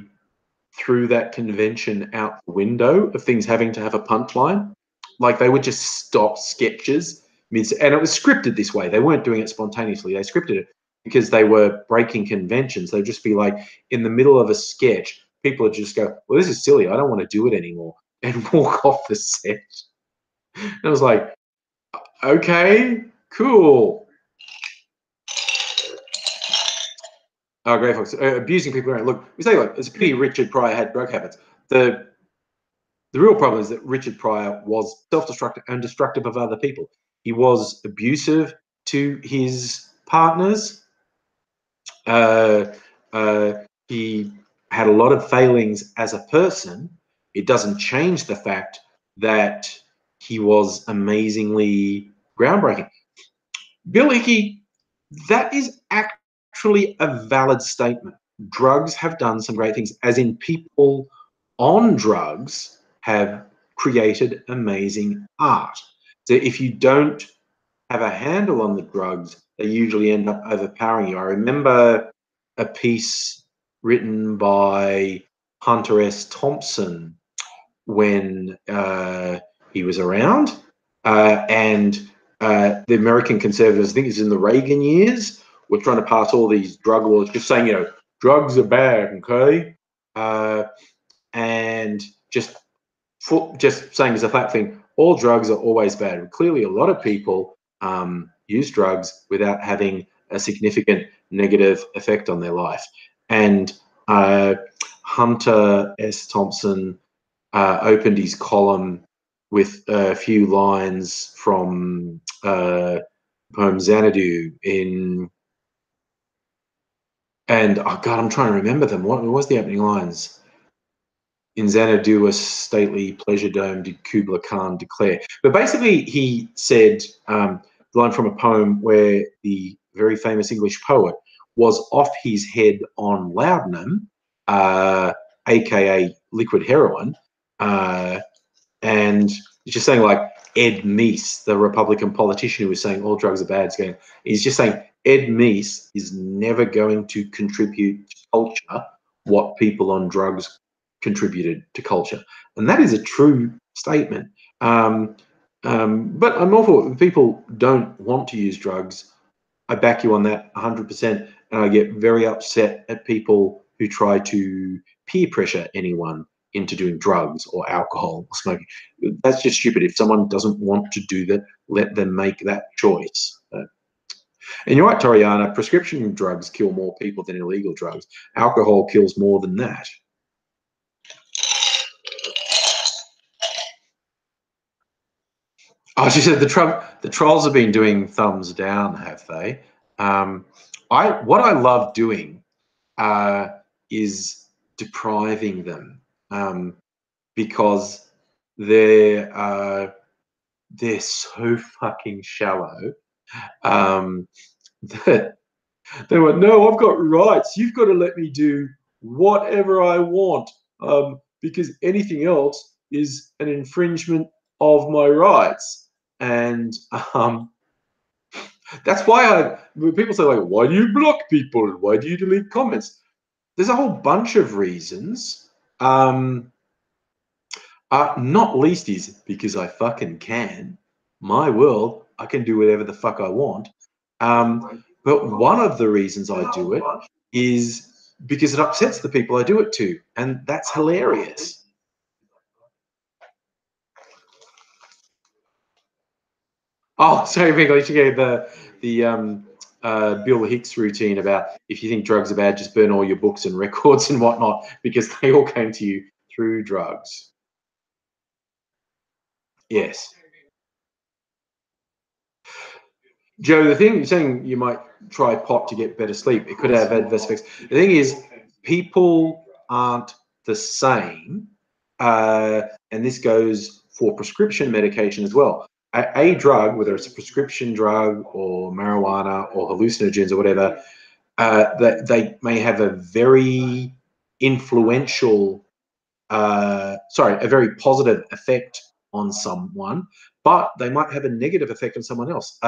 S1: threw that convention out the window of things having to have a punchline. Like they would just stop sketches and it was scripted this way. They weren't doing it spontaneously. They scripted it because they were breaking conventions. They'd just be like in the middle of a sketch, people would just go, well, this is silly. I don't want to do it anymore, and walk off the set. And I was like, okay, cool. Oh, Grey Fox, abusing people around. Look, we say like it's a pity Richard Pryor had drug habits. The real problem is that Richard Pryor was self-destructive and destructive of other people. He was abusive to his partners. He had a lot of failings as a person. It doesn't change the fact that he was amazingly groundbreaking. Bill Hickey, that is actually a valid statement. Drugs have done some great things, as in people on drugs have created amazing art. So if you don't have a handle on the drugs, they usually end up overpowering you. I remember a piece written by Hunter S. Thompson when he was around, and the American conservatives, I think it's in the Reagan years, were trying to pass all these drug laws, just saying, drugs are bad, okay, and just saying as a flat thing, all drugs are always bad. Clearly, a lot of people use drugs without having a significant negative effect on their life. And Hunter S. Thompson opened his column with a few lines from poem Xanadu and oh God, I'm trying to remember them. What was the opening lines? In Xanadu, a stately pleasure dome did Kubla Khan declare. But basically, he said the line from a poem where the very famous English poet was off his head on laudanum, aka liquid heroin, and he's just saying, like, Ed Meese, the Republican politician who was saying all drugs are bad, he's just saying Ed Meese is never going to contribute to culture what people on drugs contributed to culture. And that is a true statement. But I'm all for it. If people don't want to use drugs, I back you on that 100%. And I get very upset at people who try to peer pressure anyone into doing drugs or alcohol or smoking. That's just stupid. If someone doesn't want to do that, let them make that choice. And you're right, Toriana, prescription drugs kill more people than illegal drugs. Alcohol kills more than that. Oh, she said the trolls have been doing thumbs down, have they? What I love doing is depriving them because they're so fucking shallow that they went, no, I've got rights. You've got to let me do whatever I want because anything else is an infringement of my rights. And that's why people say, like, why do you block people? Why do you delete comments? There's a whole bunch of reasons. Not least is because I fucking can. My world, I can do whatever the fuck I want. But one of the reasons I do it is because it upsets the people I do it to, and that's hilarious. Oh, sorry, Big. You gave the Bill Hicks routine about if you think drugs are bad, just burn all your books and records and whatnot because they all came to you through drugs. Yes. Joe, the thing you're saying you might try pot to get better sleep, it could have adverse effects. The thing is, people aren't the same, and this goes for prescription medication as well. A drug, whether it's a prescription drug or marijuana or hallucinogens or whatever, they may have a very influential, a very positive effect on someone, but they might have a negative effect on someone else.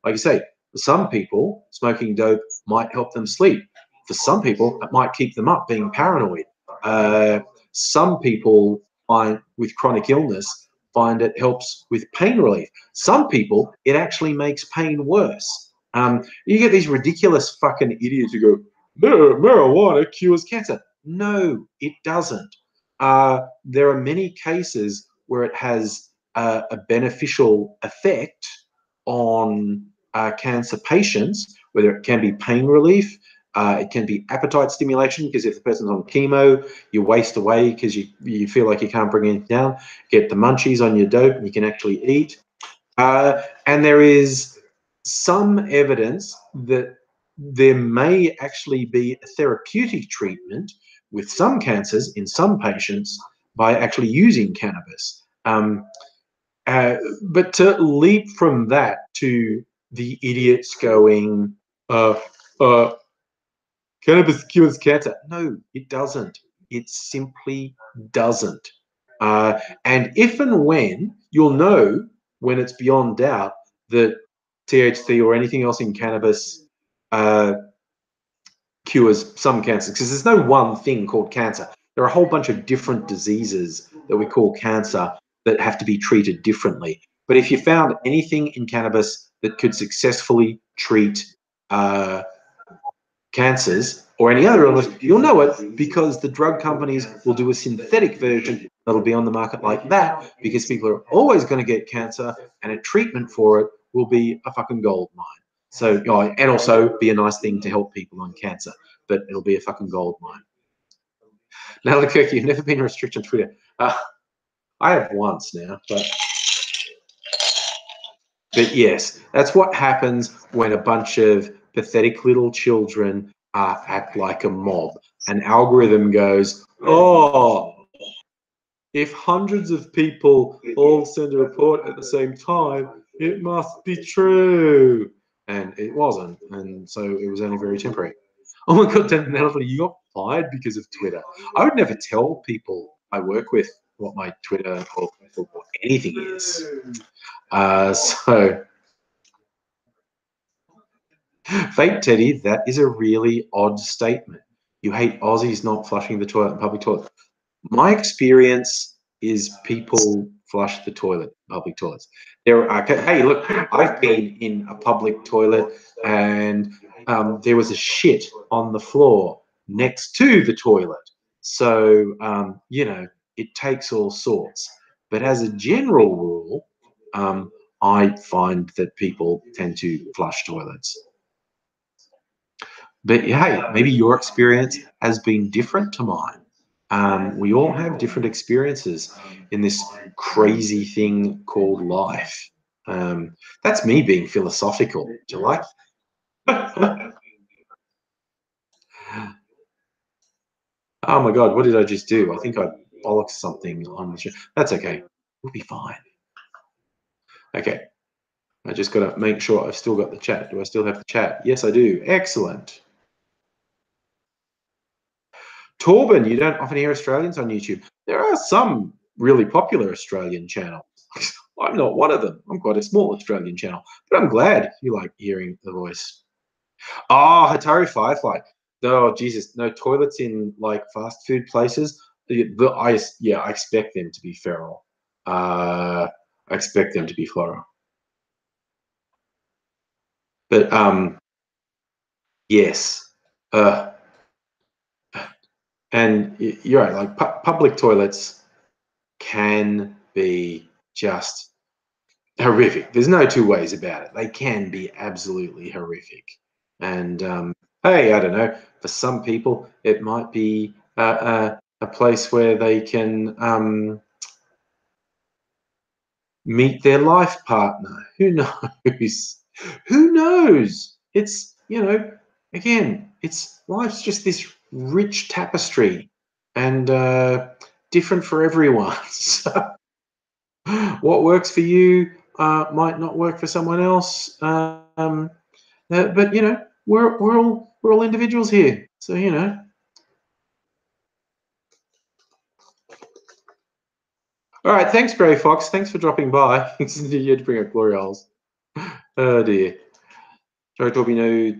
S1: Like you say, for some people, smoking dope might help them sleep. For some people, it might keep them up being paranoid. Some people with chronic illness find it helps with pain relief. Some people, it actually makes pain worse. You get these ridiculous fucking idiots who go, marijuana cures cancer. No, it doesn't. There are many cases where it has a beneficial effect on cancer patients, whether it can be pain relief, it can be appetite stimulation, because if the person's on chemo, you waste away because you feel like you can't bring anything down. Get the munchies on your dope and you can actually eat. And there is some evidence that there may actually be a therapeutic treatment with some cancers in some patients by actually using cannabis. But to leap from that to the idiots going, cannabis cures cancer. No, it doesn't. It simply doesn't. And if and when, you'll know when it's beyond doubt that THC or anything else in cannabis cures some cancers, because there's no one thing called cancer. There are a whole bunch of different diseases that we call cancer that have to be treated differently. But if you found anything in cannabis that could successfully treat cancers or any other illness, you'll know it, because the drug companies will do a synthetic version that'll be on the market like that, because people are always going to get cancer, and a treatment for it will be a fucking gold mine. So, and also be a nice thing to help people on cancer, but it'll be a fucking gold mine. Now, Leclerc, you've never been restricted on Twitter. I have once now, but yes, that's what happens when a bunch of pathetic little children act like a mob. An algorithm goes, oh, if hundreds of people all send a report at the same time, it must be true. And it wasn't. And so it was only very temporary. Oh my God, Nelly, you got fired because of Twitter. I would never tell people I work with what my Twitter or anything is. So, Fake Teddy, that is a really odd statement. You hate Aussies not flushing the toilet in public toilet. My experience is people flush the toilet, public toilets. Hey, look, I've been in a public toilet and there was a shit on the floor next to the toilet. So, it takes all sorts. But as a general rule, I find that people tend to flush toilets. But hey, maybe your experience has been different to mine. We all have different experiences in this crazy thing called life. That's me being philosophical. Do you like? Oh my God, what did I just do? I think I bollocked something on the show. That's okay. We'll be fine. Okay. I just got to make sure I've still got the chat. Do I still have the chat? Yes, I do. Excellent. Torben, you don't often hear Australians on YouTube. There are some really popular Australian channels. I'm not one of them. I'm quite a small Australian channel, but I'm glad you like hearing the voice. Oh, Hatari Firefly. Oh, Jesus. No toilets in like fast food places. I expect them to be feral. I expect them to be floral. But yes. And you're right, like public toilets can be just horrific. There's no two ways about it. They can be absolutely horrific. And hey, I don't know. For some people, it might be a place where they can meet their life partner. Who knows? Who knows? It's again, life's just this rich tapestry, and different for everyone. So what works for you might not work for someone else. But we're all individuals here. So All right, thanks, Grey Fox. Thanks for dropping by. You had to bring up glory holes. Oh dear. Sorry, Toby, know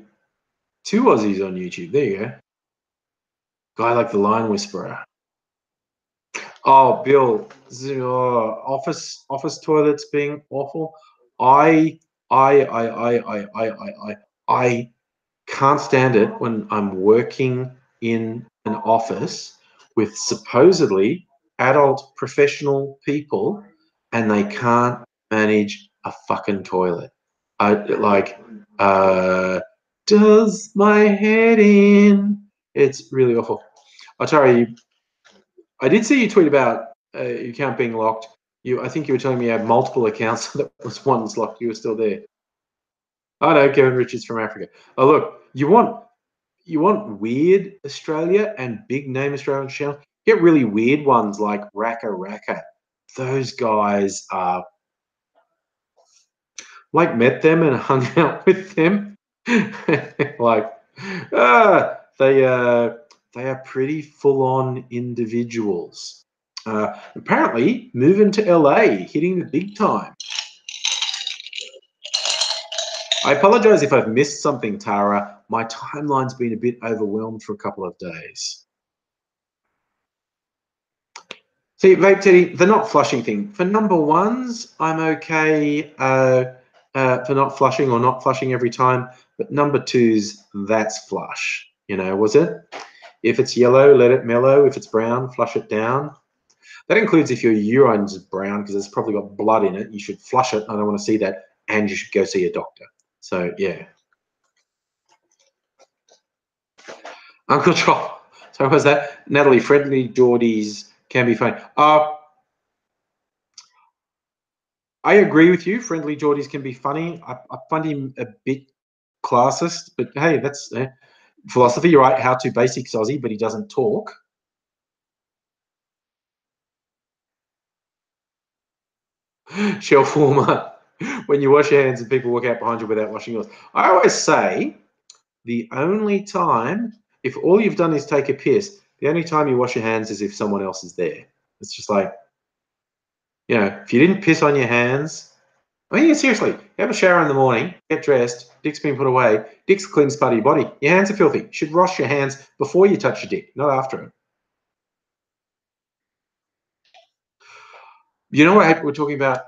S1: 2 Aussies on YouTube. There you go. Guy like the Lion Whisperer. Oh, Bill, office toilets being awful. I can't stand it when I'm working in an office with supposedly adult professional people and they can't manage a fucking toilet. Does my head in? It's really awful. I'll tell you, I did see you tweet about your account being locked. I think you were telling me you had multiple accounts. That was one's locked. You were still there. Oh no, Kevin Richards from Africa. Oh look, you want weird Australia and big name Australian channel. Get really weird ones like Raka Raka. Those guys are met them and hung out with them. They are pretty full on individuals. Apparently moving to LA, hitting the big time. I apologise if I've missed something, Tara. My timeline's been a bit overwhelmed for a couple of days. See, Vape Teddy, the not flushing thing. For number ones, I'm okay for not flushing or not flushing every time. But number twos, that's flush. You know, was it? If it's yellow, let it mellow. If it's brown, flush it down. That includes if your urine's brown because it's probably got blood in it. You should flush it. I don't want to see that. And you should go see a doctor. So, yeah. Uncle Troll. So what was that? Natalie, friendly Geordies can be funny. I agree with you. Friendly Geordies can be funny. I find him a bit classist, but hey, that's philosophy. You're right. How to basics Aussie, but he doesn't talk. Shelf warmer. When you wash your hands and people walk out behind you without washing yours. I always say the only time, if all you've done is take a piss, the only time you wash your hands is if someone else is there. It's just like, you know, if you didn't piss on your hands, I mean, seriously, have a shower in the morning, get dressed, dick's been put away, dick's a clean part of your body, your hands are filthy. You should wash your hands before you touch your dick, not after it. You know what we're talking about,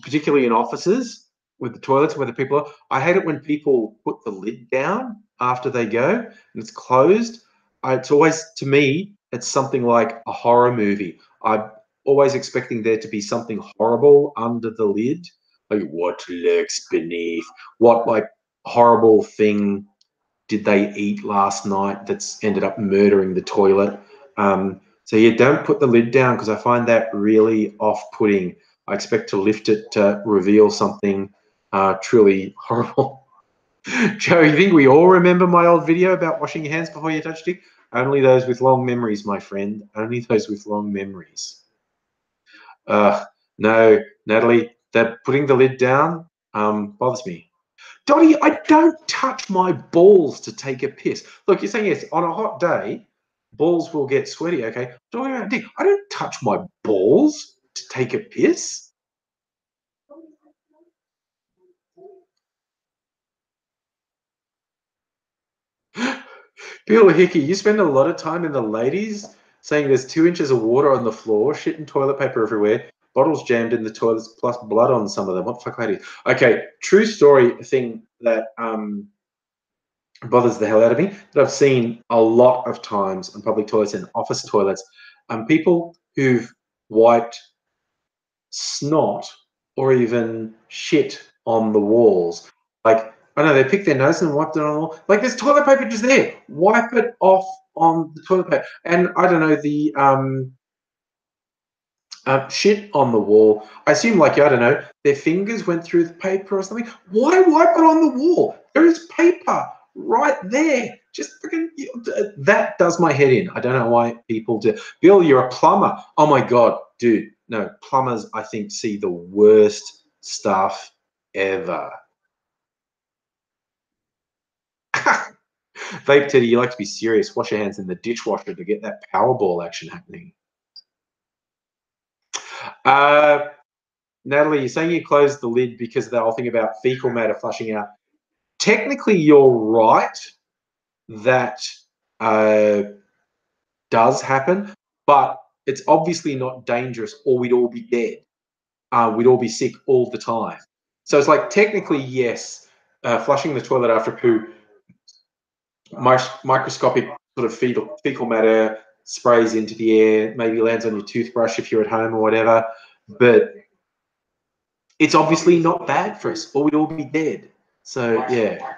S1: particularly in offices with the toilets where the people are? I hate it when people put the lid down after they go and it's closed. It's always, to me, it's something like a horror movie. I'm always expecting there to be something horrible under the lid. Like, what lurks beneath? What, like, horrible thing did they eat last night that's ended up murdering the toilet? So you don't put the lid down because I find that really off-putting. I expect to lift it to reveal something truly horrible. Joe, you think we all remember my old video about washing your hands before you touch dick? Only those with long memories, my friend. Only those with long memories. No, Natalie, that putting the lid down bothers me. Dottie, I don't touch my balls to take a piss. Look, you're saying yes, on a hot day, balls will get sweaty, okay? I don't touch my balls to take a piss. Bill Hickey, you spend a lot of time in the ladies saying there's 2 inches of water on the floor, shit and toilet paper everywhere, bottles jammed in the toilets, plus blood on some of them. What the fuck, ladies? Okay, true story thing that bothers the hell out of me that I've seen a lot of times on public toilets and office toilets. People who've wiped snot or even shit on the walls. Like, I don't know, they pick their nose and wiped it on the wall. Like, there's toilet paper just there. Wipe it off on the toilet paper. And I don't know, the shit on the wall. I assume, like, I don't know, their fingers went through the paper or something. Why wipe it on the wall? There is paper right there. Just freaking, that does my head in. I don't know why people do. Bill, you're a plumber. Oh my God, dude. No, plumbers, I think, see the worst stuff ever. Vape Teddy, you like to be serious. Wash your hands in the dishwasher to get that Powerball action happening. Natalie, you're saying you closed the lid because of the whole thing about fecal matter flushing out. Technically, you're right. That does happen, but it's obviously not dangerous, or we'd all be dead. We'd all be sick all the time. So it's like, technically, yes, flushing the toilet after poo, microscopic sort of fecal matter sprays into the air, maybe lands on your toothbrush if you're at home or whatever, but it's obviously not bad for us, or we'd all be dead. So, yeah.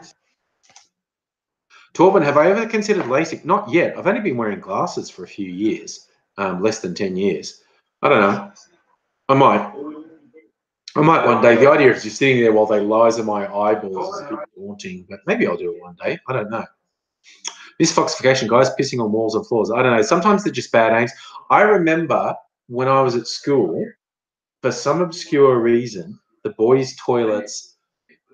S1: Torben, have I ever considered LASIK? Not yet. I've only been wearing glasses for a few years, less than 10 years. I don't know. I might. I might one day. The idea of just sitting there while they laser my eyeballs is a bit daunting, but maybe I'll do it one day. I don't know. This foxification, guys, pissing on walls and floors. I don't know. Sometimes they're just bad aims. I remember when I was at school, for some obscure reason, the boys' toilets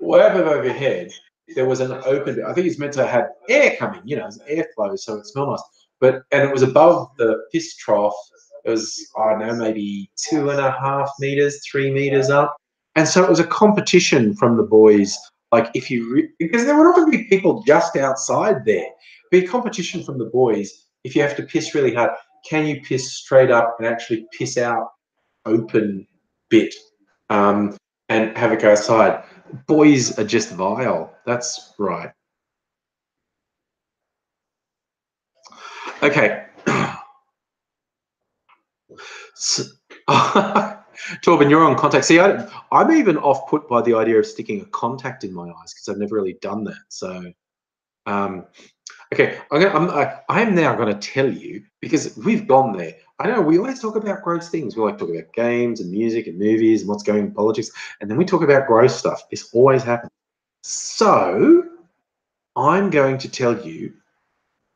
S1: way up overhead, there was an open, I think it's meant to have air coming, you know, airflow, so it smells nice. And it was above the piss trough. It was, I don't know, maybe 2.5 meters, 3 meters up. And so it was a competition from the boys Like if you because there would often be people just outside there. Be a competition from the boys. If you have to piss really hard, can you piss straight up and actually piss out open bit and have it go outside? Boys are just vile. That's right. Okay. So, Torben, you're on contact. See, I'm even off put by the idea of sticking a contact in my eyes because I've never really done that. So, okay, I am now going to tell you because we've gone there. I know we always talk about gross things. We like to talk about games and music and movies and what's going on in politics, and then we talk about gross stuff. This always happens. So, I'm going to tell you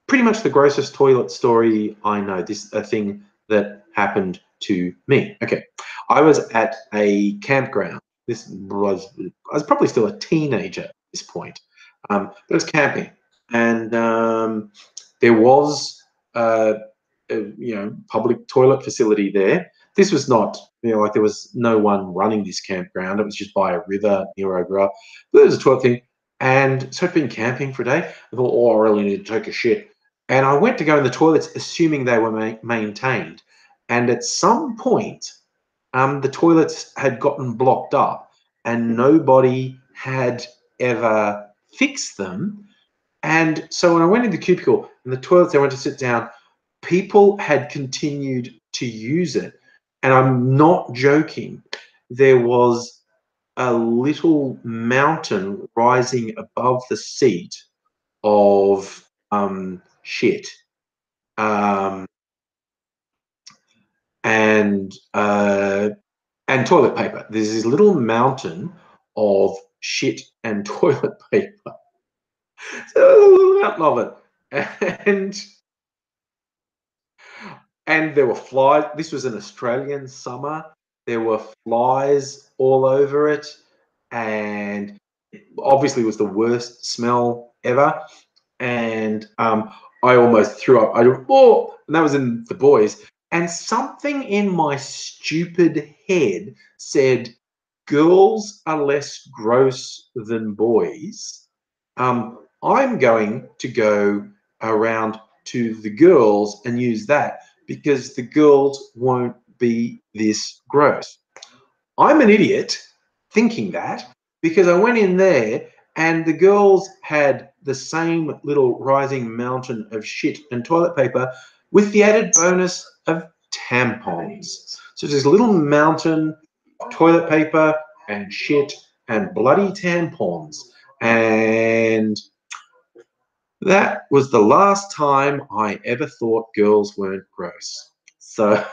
S1: pretty much the grossest toilet story I know. This a thing that happened to me. Okay, I was at a campground. I was probably still a teenager at this point, but it was camping, and there was public toilet facility there. This was not like there was no one running this campground. It was just by a river near where I grew up. But there was a toilet thing, and so I'd been camping for a day. I thought, oh, I really need to take a shit. And I went to go in the toilets, assuming they were maintained. And at some point, the toilets had gotten blocked up, and nobody had ever fixed them. And so when I went in the cubicle and the toilets, I went to sit down, people had continued to use it. And I'm not joking. There was a little mountain rising above the seat of shit. Um, and toilet paper. There's this little mountain of shit and toilet paper. So a little mountain of it, and there were flies. This was an Australian summer. There were flies all over it, and it obviously was the worst smell ever. And I almost threw up. I went, oh, and that was in the boys. And something in my stupid head said, girls are less gross than boys. I'm going to go around to the girls and use that because the girls won't be this gross. I'm an idiot thinking that because I went in there and the girls had the same little rising mountain of shit and toilet paper with the added bonus of tampons. So there's a little mountain of toilet paper and shit and bloody tampons. And that was the last time I ever thought girls weren't gross. So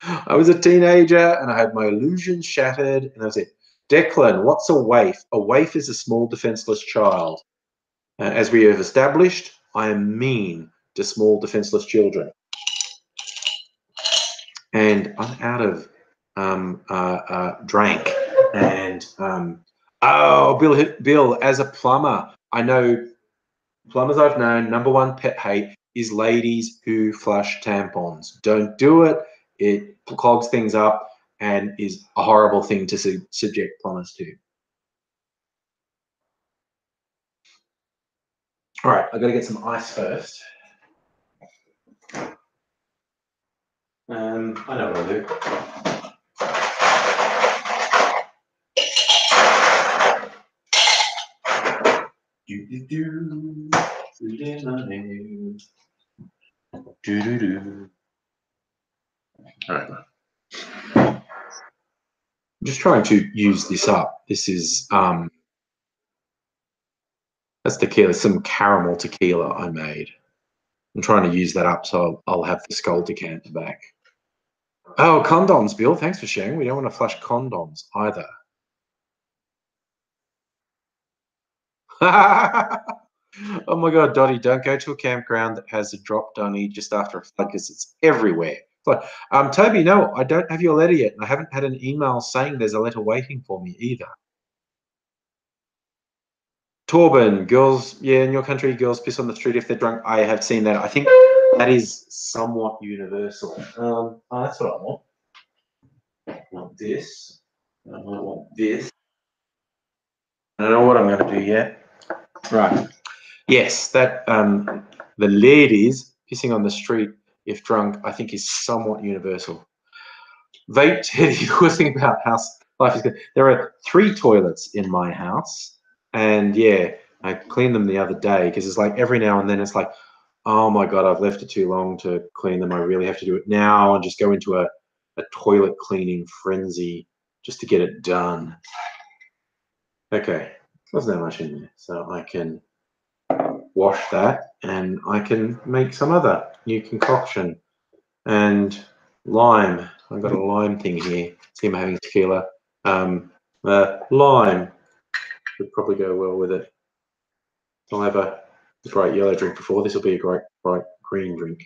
S1: I was a teenager and I had my illusions shattered, and that was it. Declan, what's a waif? A waif is a small defenseless child. As we have established, I am mean to small defenseless children. And I'm out of drank. And Bill, as a plumber, I know plumbers I've known, number one pet hate is ladies who flush tampons. Don't do it. It clogs things up and is a horrible thing to subject plumbers to. All right, I've got to get some ice first. I know what I'll do. All right. I'm just trying to use this up. This is that's tequila, some caramel tequila I made. I'm trying to use that up so I'll have the skull decanter back. Oh, condoms, Bill. Thanks for sharing. We don't want to flush condoms either. Oh my God, Dottie, don't go to a campground that has a drop dummy just after a flood because it's everywhere. Like, Toby, no, I don't have your letter yet. And I haven't had an email saying there's a letter waiting for me either. Torben, girls, yeah, in your country, girls piss on the street if they're drunk. I have seen that. I think that is somewhat universal. That's what I want. I want this. I want this. I don't know what I'm going to do yet. Right. Yes, that the ladies pissing on the street if drunk, I think, is somewhat universal. Vape Teddy was thinking about house life is good. There are 3 toilets in my house, and yeah, I cleaned them the other day because it's like every now and then it's like, oh my god, I've left it too long to clean them. I really have to do it now and just go into a toilet cleaning frenzy just to get it done. Okay, there's not much in there, so I can wash that and I can make some other new concoction. And lime, I've got a lime thing here. See, I'm having tequila. Lime would probably go well with it. I'll have a bright yellow drink before. This will be a great bright green drink.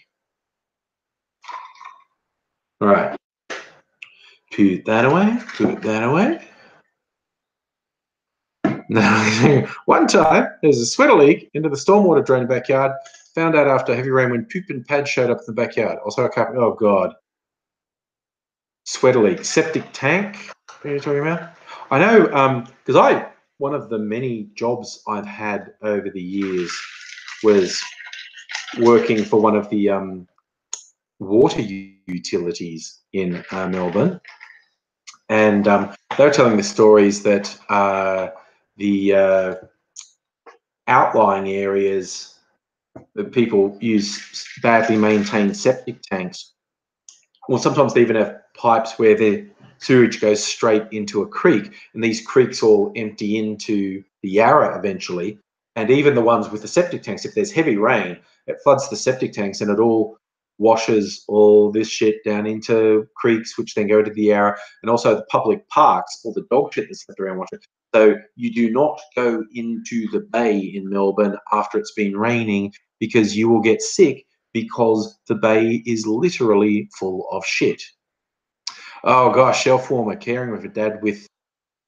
S1: All right, put that away, put that away. Now, one time, there's a sweater leak into the stormwater drain in the backyard. Found out after heavy rain when poop and pad showed up in the backyard. Also, a couple, oh God. Sweater leak, septic tank. What are you talking about? I know, because one of the many jobs I've had over the years was working for one of the water utilities in Melbourne. And they were telling the stories that the outlying areas that people use badly maintained septic tanks, or sometimes they even have pipes where the sewage goes straight into a creek, and these creeks all empty into the Yarra eventually. And even the ones with the septic tanks, if there's heavy rain, it floods the septic tanks and it all washes all this shit down into creeks, which then go to the Yarra, and also the public parks, all the dog shit that's left around wash it. So you do not go into the bay in Melbourne after it's been raining because you will get sick because the bay is literally full of shit. Oh gosh, shelf warmer, caring with a dad with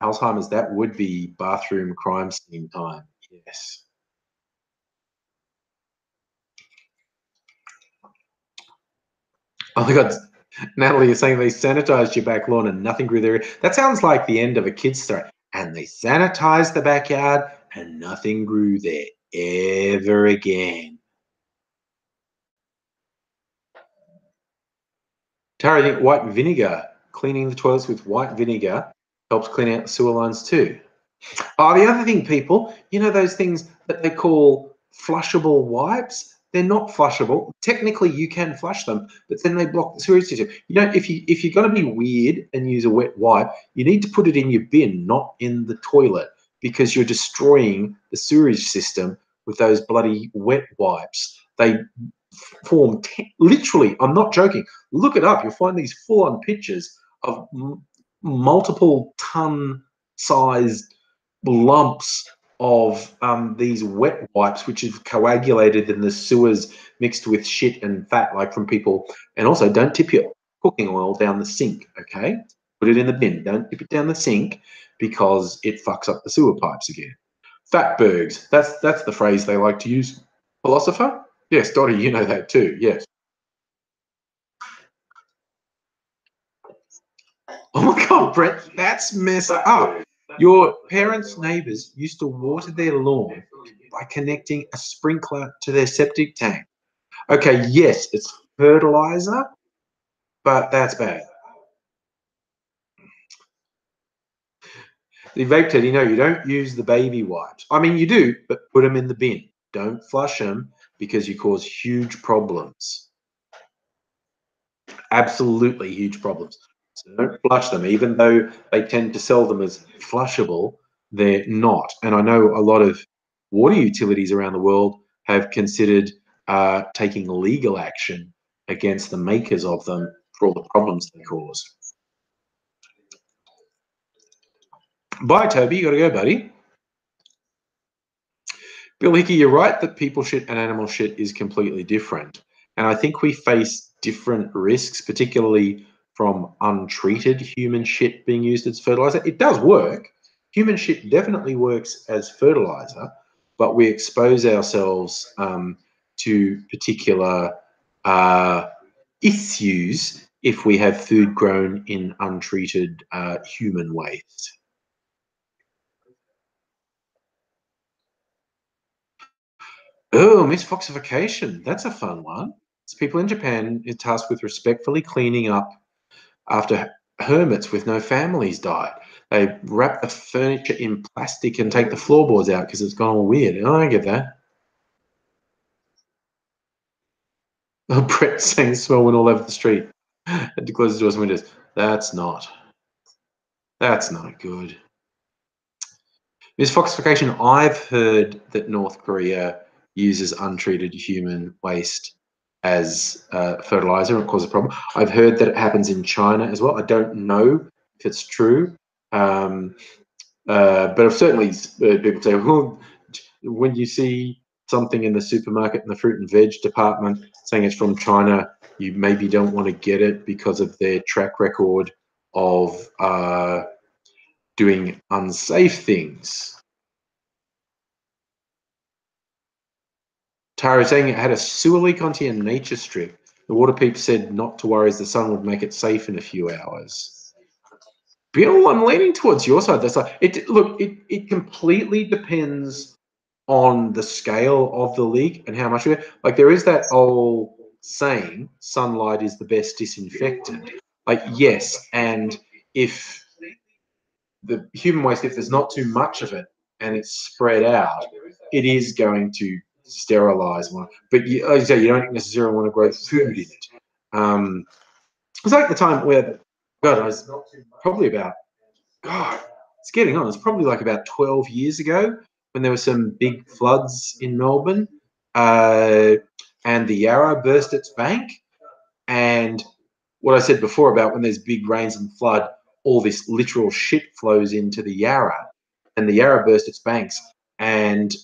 S1: Alzheimer's, that would be bathroom crime scene time. Yes. Oh my God, Natalie, you're saying they sanitized your back lawn and nothing grew there. That sounds like the end of a kid's story. And they sanitized the backyard and nothing grew there ever again. Tara, I think white vinegar, cleaning the toilets with white vinegar helps clean out the sewer lines too. Oh, the other thing, people, you know those things that they call flushable wipes? They're not flushable. Technically, you can flush them, but then they block the sewage system. You know, if you're going to be weird and use a wet wipe, you need to put it in your bin, not in the toilet, because you're destroying the sewage system with those bloody wet wipes. They form literally. I'm not joking. Look it up. You'll find these full-on pictures of multiple ton sized lumps of these wet wipes, which have coagulated in the sewers mixed with shit and fat, like from people. And also, don't tip your cooking oil down the sink, okay? Put it in the bin. Don't tip it down the sink because it fucks up the sewer pipes again. Fatbergs. That's the phrase they like to use. Philosopher? Yes, Dottie, you know that too. Yes. Oh my God, Brett, that's messed up. Your parents' neighbours used to water their lawn by connecting a sprinkler to their septic tank. Okay, yes, it's fertilizer, but that's bad. The vape Teddy, you know, you don't use the baby wipes. I mean, you do, but put them in the bin. Don't flush them because you cause huge problems. Absolutely huge problems. So don't flush them, even though they tend to sell them as flushable, they're not. And I know a lot of water utilities around the world have considered taking legal action against the makers of them for all the problems they cause. Bye, Toby. You got to go, buddy. Bill Hickey, you're right that people shit and animal shit is completely different. And I think we face different risks, particularly from untreated human shit being used as fertilizer. It does work. Human shit definitely works as fertilizer, but we expose ourselves to particular issues if we have food grown in untreated human waste. Oh, misfoxification. That's a fun one. It's people in Japan are tasked with respectfully cleaning up after hermits with no families died. They wrap the furniture in plastic and take the floorboards out because it's gone all weird. Oh, I get that. Oh, Brett saying smell went all over the street. Had to close the doors and windows. That's not good. Misfoxification. I've heard that North Korea uses untreated human waste as fertilizer and causes a problem. I've heard that it happens in China as well. I don't know if it's true, um, but I've certainly people say, well, when you see something in the supermarket in the fruit and veg department saying it's from China, you maybe don't want to get it because of their track record of doing unsafe things. Tara saying it had a sewer leak onto your nature strip. The water peep said not to worry as the sun would make it safe in a few hours. Bill, I'm leaning towards your side. That's like it completely depends on the scale of the leak and how much of it. Like there is that old saying, sunlight is the best disinfectant. Like, yes, and if the human waste, if there's not too much of it and it's spread out, it is going to sterilize one. But you, like you say, you don't necessarily want to grow food in it. It's like the time where, God, I was probably about, God, it's getting on. It's probably like about 12 years ago when there were some big floods in Melbourne, and the Yarra burst its bank. And what I said before about when there's big rains and flood, all this literal shit flows into the Yarra, and the Yarra burst its banks, and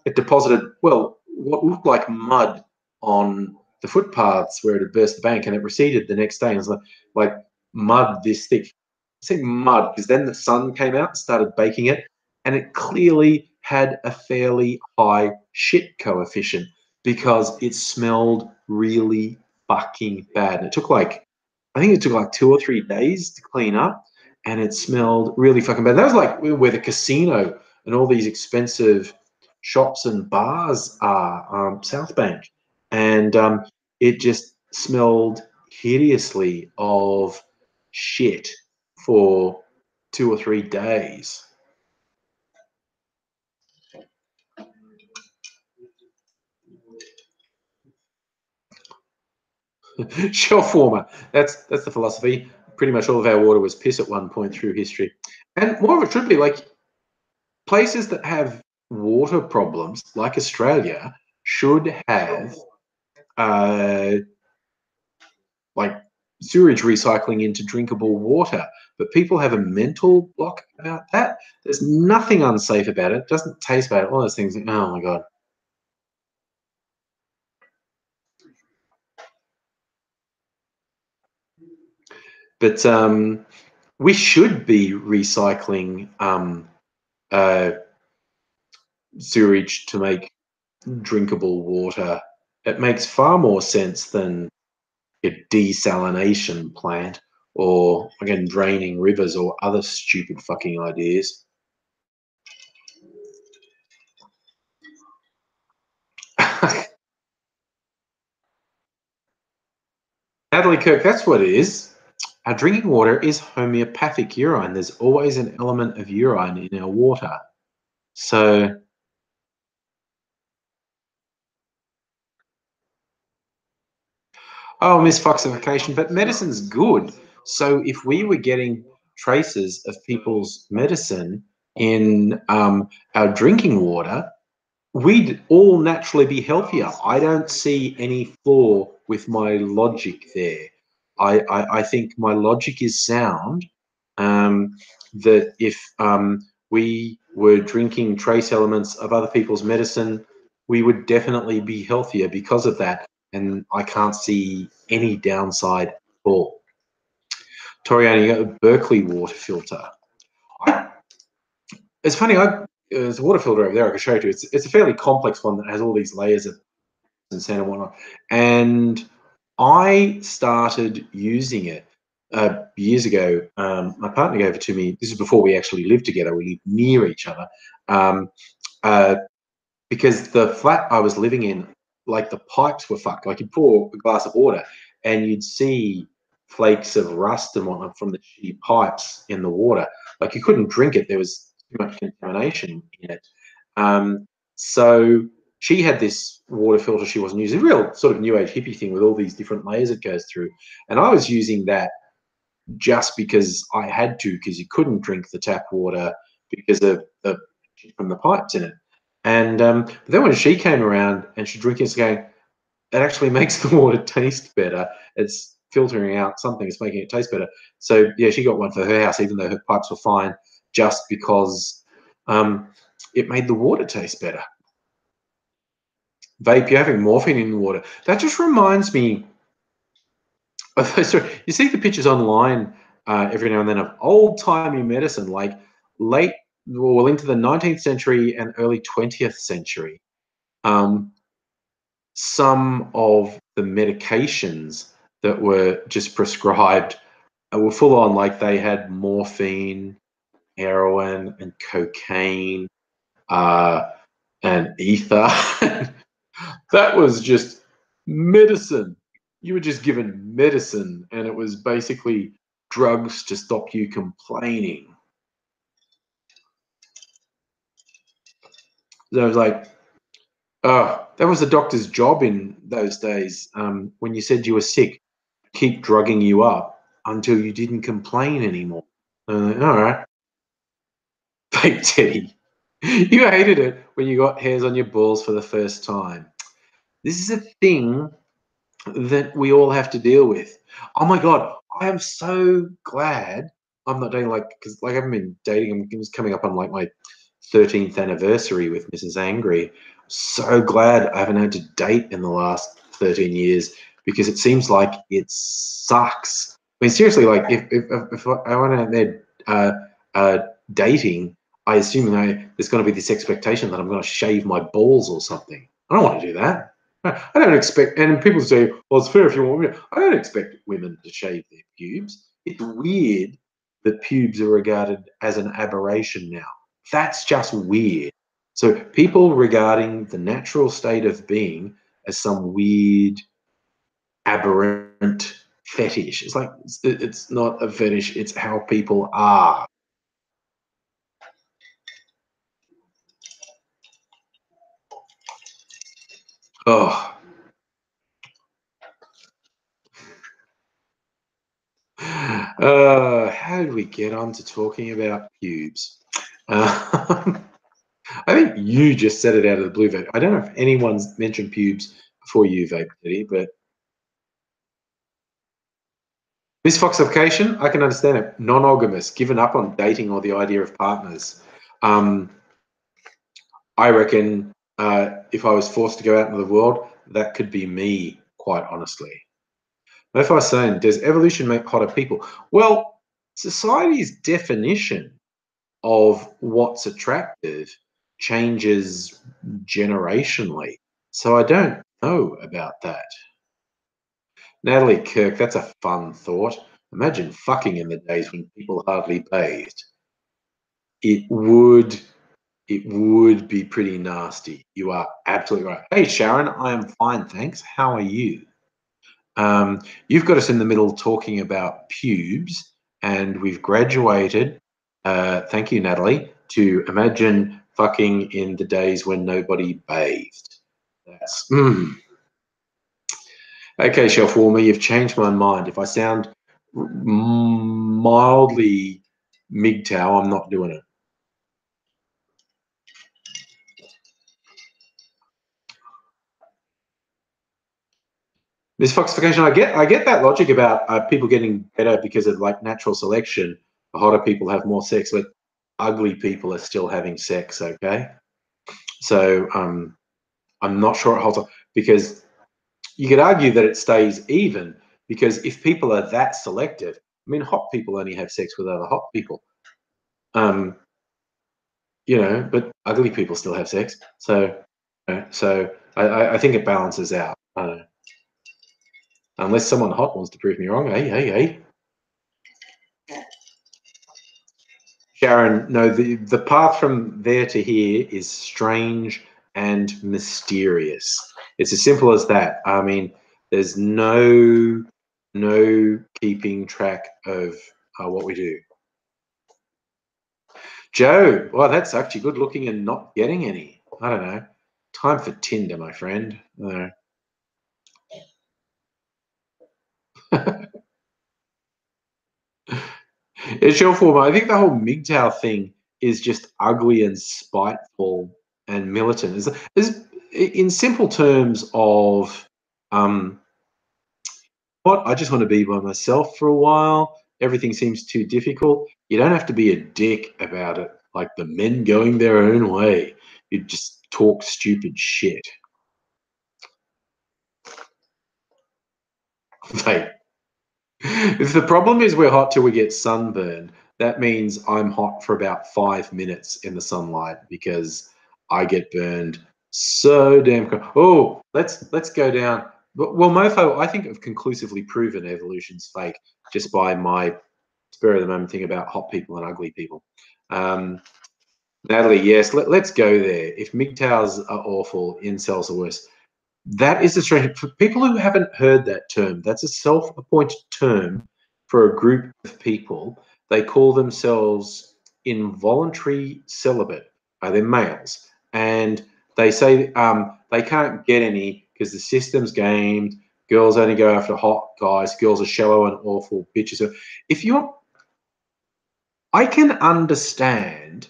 S1: it deposited, well, what looked like mud on the footpaths where it had burst the bank, and it receded the next day. And it was like mud this thick. I say mud because then the sun came out and started baking it, and it clearly had a fairly high shit coefficient because it smelled really fucking bad. And it took like, I think it took like 2 or 3 days to clean up, and it smelled really fucking bad. That was like where the casino and all these expensive shops and bars are, South Bank, and it just smelled hideously of shit for 2 or 3 days. Shelf warmer. That's the philosophy. Pretty much all of our water was piss at one point through history, and more of it should be like places that have water problems, like Australia, should have uh, like sewage recycling into drinkable water. But people have a mental block about that. There's nothing unsafe about it. It doesn't taste bad. All those things. Oh my god. But we should be recycling uh, sewage to make drinkable water. It makes far more sense than a desalination plant or again draining rivers or other stupid fucking ideas. Natalie Kirk, that's what it is. Our drinking water is homeopathic urine. There's always an element of urine in our water. So, oh, misfoxification, but medicine's good. So, if we were getting traces of people's medicine in our drinking water, we'd all naturally be healthier. I don't see any flaw with my logic there. I think my logic is sound. That if we were drinking trace elements of other people's medicine, we would definitely be healthier because of that. And I can't see any downside at all. Toriana, you got a Berkeley water filter. I, it's funny, there's a water filter over there I can show you. It's a fairly complex one that has all these layers of and whatnot. And I started using it years ago. My partner gave it to me. This is before we actually lived together. We lived near each other. Um, uh, because the flat I was living in, like the pipes were fucked. Like you'd pour a glass of water and you'd see flakes of rust and whatnot from the shitty pipes in the water. Like you couldn't drink it. There was too much contamination in it. So she had this water filter she wasn't using, a real sort of new age hippie thing with all these different layers it goes through. And I was using that just because I had to, because you couldn't drink the tap water because of the from the pipes in it. And but then when she came around and she drinking, it's going, it actually makes the water taste better. It's filtering out something, it's making it taste better. So yeah, she got one for her house, even though her pipes were fine, just because it made the water taste better. Vape, you're having morphine in the water. That just reminds me. Sorry, you see the pictures online every now and then of old-timey medicine, like late, well, into the 19th century and early 20th century. Some of the medications that were just prescribed were full on, like they had morphine, heroin, and cocaine, uh, and ether. That was just medicine. You were just given medicine, and it was basically drugs to stop you complaining. So I was like, oh, that was the doctor's job in those days. When you said you were sick, keep drugging you up until you didn't complain anymore. All right, fake teddy. You hated it when you got hairs on your balls for the first time. This is a thing that we all have to deal with. Oh my god, I am so glad I'm not dating, like, because like I haven't been dating. I'm just coming up on like my 13th anniversary with Mrs. Angry. So glad I haven't had to date in the last 13 years because it seems like it sucks. I mean, seriously, like if I went out there dating, I assume there's going to be this expectation that I'm going to shave my balls or something. I don't want to do that. I don't expect, and people say, well, it's fair if you want women. I don't expect women to shave their pubes. It's weird that pubes are regarded as an aberration now. That's just weird. So people regarding the natural state of being as some weird, aberrant fetish. It's like, it's not a fetish, it's how people are. Oh, how did we get on to talking about pubes? I think you just said it out of the blue, Vape. I don't know if anyone's mentioned pubes before you, Vape Teddy, but misfoxification, I can understand it. Non-ogamous, given up on dating or the idea of partners. Um, I reckon if I was forced to go out into the world, that could be me, quite honestly. If I was saying, does evolution make hotter people? Well, society's definition of what's attractive changes generationally. So I don't know about that. Natalie Kirk, that's a fun thought. Imagine fucking in the days when people hardly bathed. It would it would be pretty nasty. You are absolutely right. Hey Sharon, I am fine, thanks. How are you? You've got us in the middle talking about pubes, and we've graduated. Thank you, Natalie. To imagine fucking in the days when nobody bathed. That's okay, shelf warmer. You've changed my mind. If I sound mildly MGTOW, I'm not doing it. Misfoxification. I get that logic about people getting better because of like natural selection. The hotter people have more sex, but ugly people are still having sex. Okay, so I'm not sure it holds up because you could argue that it stays even because if people are that selective, I mean, hot people only have sex with other hot people. Um, but ugly people still have sex. So, I think it balances out. Unless someone hot wants to prove me wrong. Hey. Sharon, no, the path from there to here is strange and mysterious. It's as simple as that. I mean, there's no keeping track of what we do. Joe, well, that's actually good looking and not getting any. I don't know. Time for Tinder, my friend. It's your form. I think the whole MGTOW thing is just ugly and spiteful and militant. Is in simple terms of what I just want to be by myself for a while. Everything seems too difficult. You don't have to be a dick about it, like the men going their own way. You just talk stupid shit. Mate, if the problem is we're hot till we get sunburned, that means I'm hot for about 5 minutes in the sunlight because I get burned so damn quick. Oh, let's go down. Well, Mofo, I think I've conclusively proven evolution's fake just by my spur of the moment thing about hot people and ugly people. Natalie, yes, let's go there. If MGTOWs are awful, incels are worse. That is a strange. For people who haven't heard that term, that's a self-appointed term for a group of people. They call themselves involuntary celibate. They're males, and they say they can't get any because the system's gamed. Girls only go after hot guys. Girls are shallow and awful bitches. So if you're, I can understand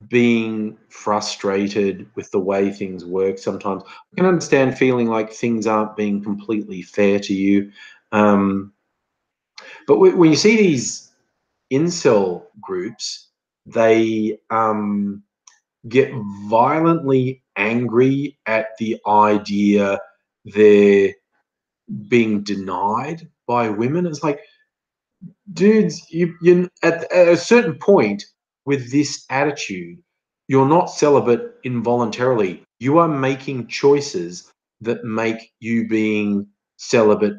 S1: being frustrated with the way things work sometimes. I can understand feeling like things aren't being completely fair to you. But when you see these incel groups, they get violently angry at the idea they're being denied by women. It's like, dudes, you at a certain point with this attitude, you're not celibate involuntarily. You are making choices that make you being celibate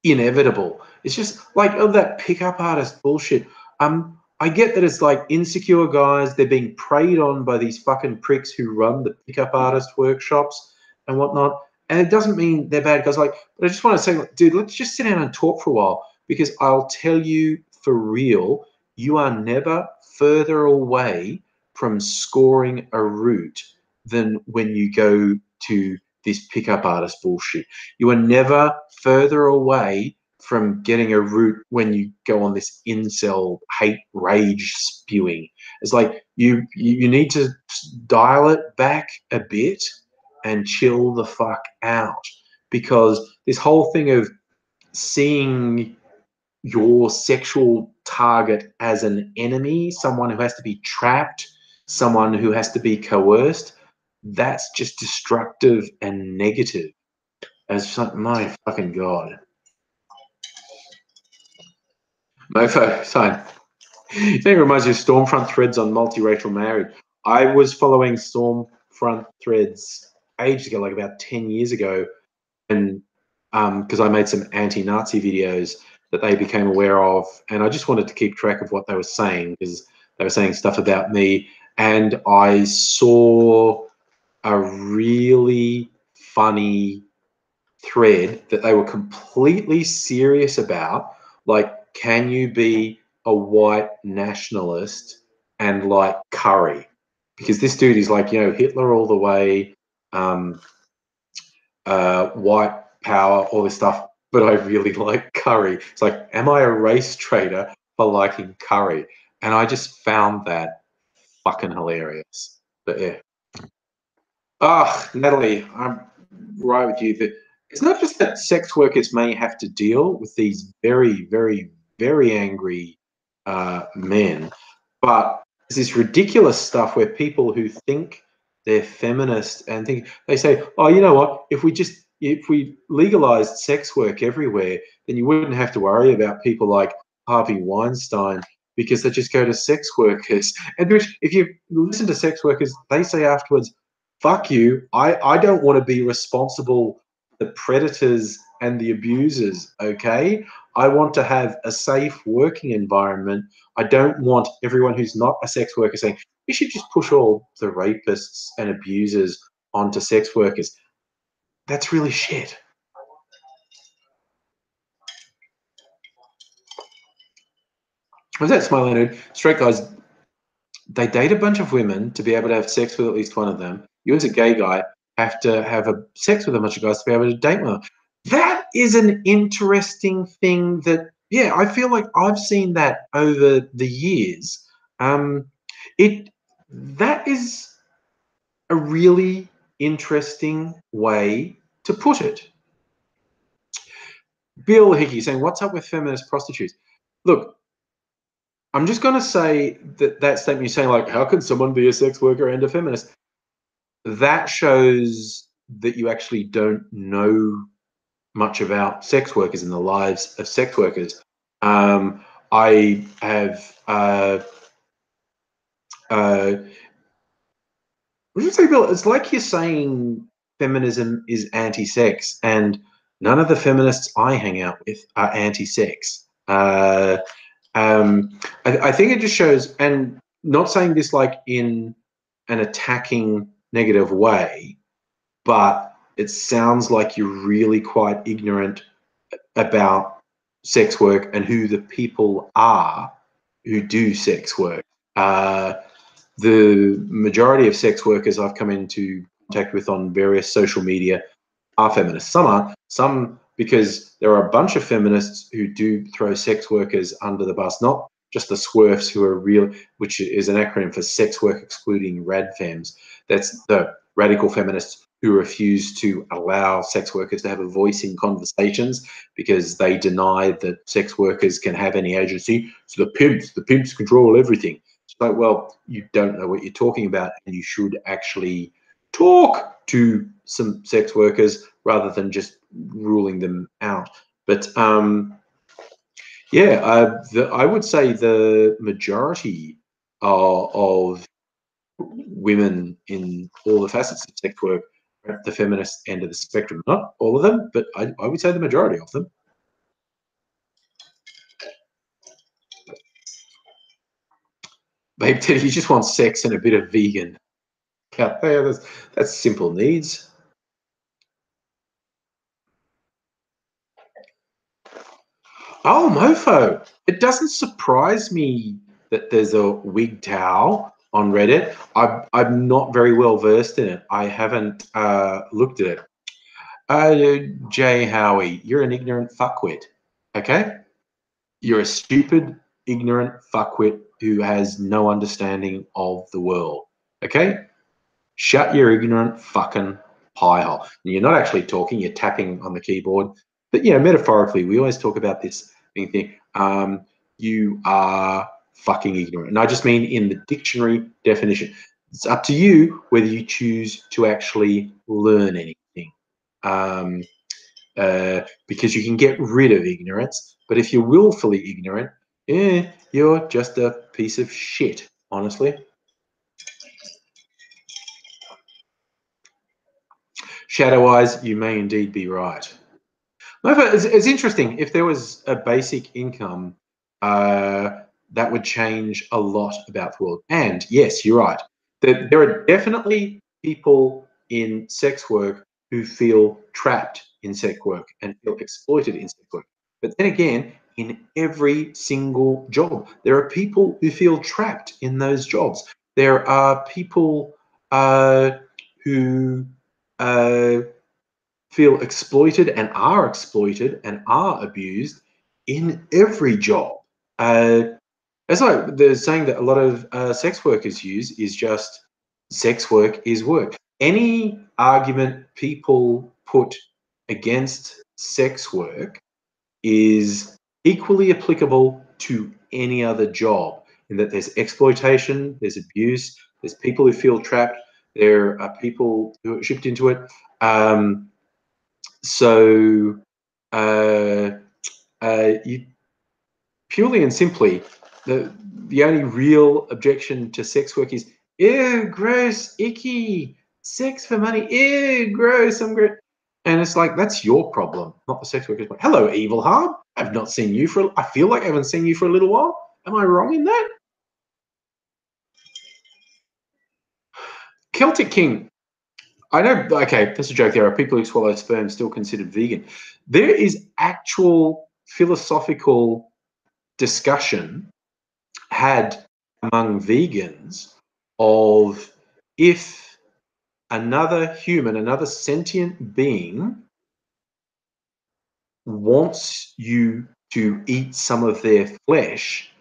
S1: inevitable. It's just like, oh, that pickup artist bullshit. I get that it's like insecure guys, they're being preyed on by these fucking pricks who run the pickup artist workshops and whatnot. And it doesn't mean they're bad guys. Like, but I just want to say, like, dude, let's just sit down and talk for a while, because I'll tell you for real, you are never further away from scoring a route than when you go to this pickup artist bullshit. You are never further away from getting a route when you go on this incel hate rage spewing. It's like you need to dial it back a bit and chill the fuck out, because this whole thing of seeing your sexual target as an enemy, someone who has to be trapped, someone who has to be coerced, that's just destructive and negative. As my fucking god. Mofo, sign. I think it reminds me of Stormfront threads on multiracial marriage. I was following Stormfront threads ages ago, like about 10 years ago, and because I made some anti-Nazi videos that they became aware of, and I just wanted to keep track of what they were saying, because they were saying stuff about me, and I saw a really funny thread that they were completely serious about, like, can you be a white nationalist and like curry? Because this dude is like, Hitler all the way, white power, all this stuff, but I really like curry. It's like, am I a race traitor for liking curry? And I just found that fucking hilarious. But yeah. Natalie, I'm right with you that it's not just that sex workers may have to deal with these very, very, very angry men, but there's this ridiculous stuff where people who think they're feminist and think, they say, oh, you know what, if we legalized sex work everywhere, then you wouldn't have to worry about people like Harvey Weinstein, because they just go to sex workers. And if you listen to sex workers, they say afterwards, fuck you, I don't want to be responsible for the predators and the abusers, okay? I want to have a safe working environment. I don't want everyone who's not a sex worker saying, you should just push all the rapists and abusers onto sex workers. That's really shit. Was that smiling dude? Straight guys, they date a bunch of women to be able to have sex with at least one of them. You as a gay guy have to have sex with a bunch of guys to be able to date one. That is an interesting thing that, yeah, I feel like I've seen that over the years. That is a really interesting way to put it. Bill Hickey saying, what's up with feminist prostitutes? Look, I'm just going to say that statement you're saying, like, how can someone be a sex worker and a feminist? That shows that you actually don't know much about sex workers and the lives of sex workers. I have, would you say, Bill, it's like you're saying feminism is anti-sex, and none of the feminists I hang out with are anti-sex. I think it just shows, and not saying this like in an attacking negative way, but it sounds like you're really quite ignorant about sex work and who the people are who do sex work. The majority of sex workers I've come into contact with on various social media are feminists. Some aren't. Some because there are a bunch of feminists who do throw sex workers under the bus, not just the SWERFs who are real, which is an acronym for sex work excluding radfems. That's the radical feminists who refuse to allow sex workers to have a voice in conversations because they deny that sex workers can have any agency. So the pimps control everything. It's like, well, you don't know what you're talking about, and you should actually talk to some sex workers rather than just ruling them out. But yeah, I would say the majority of women in all the facets of sex work are at the feminist end of the spectrum. Not all of them, but I would say the majority of them. Babe Teddy, you just want sex and a bit of vegan. Yeah, that's simple needs. Oh, mofo. It doesn't surprise me that there's a wig towel on Reddit. I'm not very well versed in it. I haven't looked at it. Jay Howie, you're an ignorant fuckwit. Okay? You're a stupid, ignorant fuckwit who has no understanding of the world. Okay? Shut your ignorant fucking pie hole. And you're not actually talking, you're tapping on the keyboard. But, you know, metaphorically, we always talk about this thing. You are fucking ignorant. And I just mean in the dictionary definition. It's up to you whether you choose to actually learn anything. Because you can get rid of ignorance. But if you're willfully ignorant, you're just a piece of shit, honestly. Shadow eyes, you may indeed be right. No, but it's interesting. If there was a basic income, that would change a lot about the world. And yes, you're right. There are definitely people in sex work who feel trapped in sex work and feel exploited in sex work. But then again, in every single job, there are people who feel trapped in those jobs. There are people who feel exploited and are abused in every job. As the saying that a lot of sex workers use is just sex work is work. Any argument people put against sex work is equally applicable to any other job in that there's exploitation, there's abuse, there's people who feel trapped, there are people who are shipped into it. So you purely and simply, the only real objection to sex work is, ew, gross, icky, sex for money, ew, gross, I'm great. And it's like, that's your problem, not the sex worker's. Hello, Evil Heart. I've not seen you I feel like I haven't seen you for a little while. Am I wrong in that? Celtic King, I know, okay, that's a joke. There are people who swallow sperm still considered vegan. There is actual philosophical discussion had among vegans of if another human, another sentient being wants you to eat some of their flesh,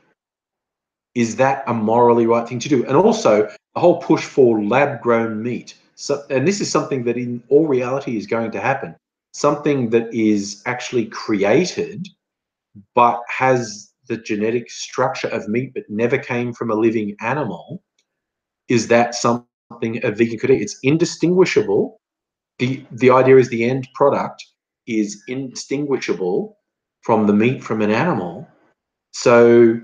S1: is that a morally right thing to do? And also the whole push for lab-grown meat. So, and this is something that in all reality is going to happen. Something that is actually created but has the genetic structure of meat but never came from a living animal. Is that something a vegan could eat? It's indistinguishable. The idea is the end product is indistinguishable from the meat from an animal. So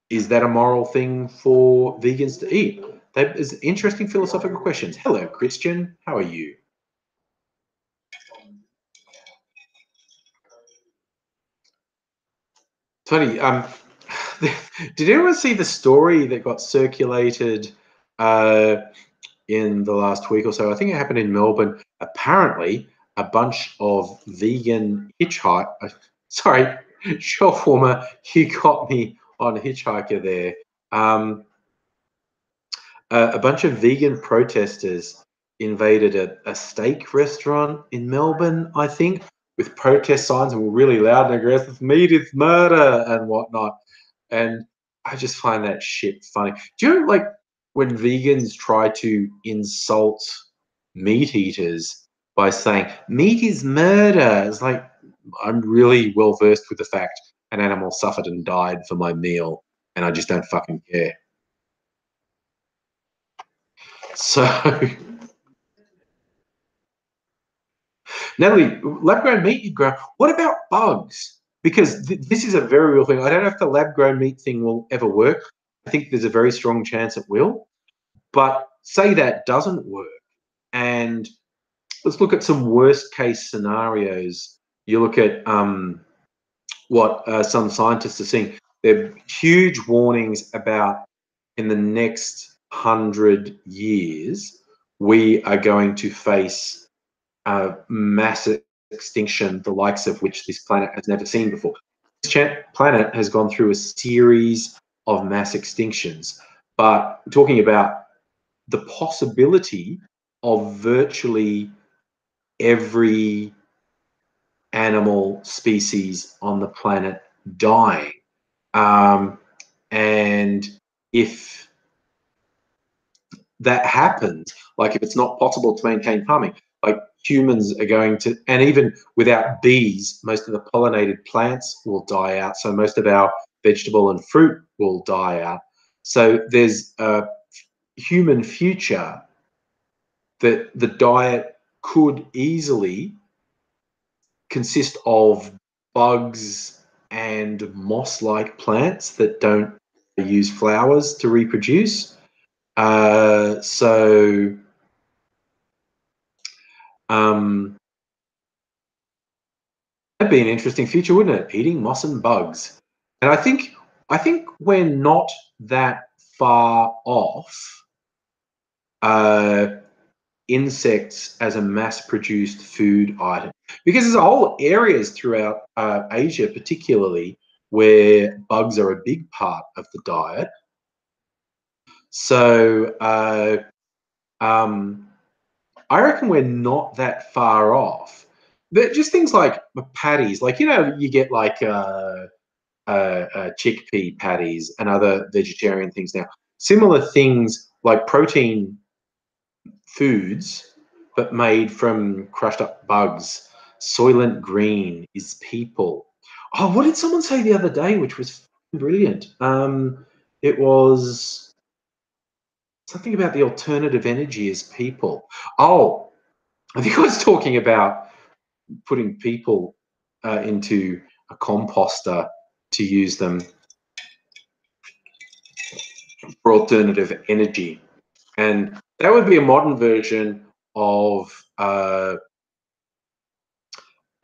S1: is that a moral thing for vegans to eat? That is interesting philosophical questions. Hello, Christian. How are you? Tony, did anyone see the story that got circulated uh, in the last week or so? I think it happened in Melbourne. Apparently, a bunch of vegan sorry, shelf warmer, you got me on Hitchhiker there. A bunch of vegan protesters invaded a steak restaurant in Melbourne, I think, with protest signs and were really loud and aggressive. Meat is murder and whatnot. And I just find that shit funny. Do you know, like, when vegans try to insult meat eaters by saying meat is murder? It's like, I'm really well versed with the fact an animal suffered and died for my meal, and I just don't fucking care. So, Natalie, lab-grown meat you grow. What about bugs? Because this is a very real thing. I don't know if the lab-grown meat thing will ever work. I think there's a very strong chance it will. But say that doesn't work, and let's look at some worst-case scenarios. You look at what some scientists are seeing. There are huge warnings about in the next 100 years, we are going to face massive extinction, the likes of which this planet has never seen before. This planet has gone through a series of mass extinctions, but talking about the possibility of virtually every animal species on the planet dying. And if that happens, like if it's not possible to maintain farming, like humans are going to, and even without bees, most of the pollinated plants will die out. So most of our vegetable and fruit will die out. So there's a human future that the diet could easily consist of bugs and moss-like plants that don't use flowers to reproduce. So that'd be an interesting future, wouldn't it? Eating moss and bugs. And I think we're not that far off insects as a mass-produced food item, because there's whole areas throughout Asia, particularly, where bugs are a big part of the diet. So I reckon we're not that far off. But just things like patties, like, you get like chickpea patties and other vegetarian things now. Similar things like protein foods, but made from crushed up bugs. Soylent Green is people. Oh, what did someone say the other day, which was brilliant? It was something about the alternative energy is people. Oh, I think I was talking about putting people into a composter to use them for alternative energy. And that would be a modern version of uh,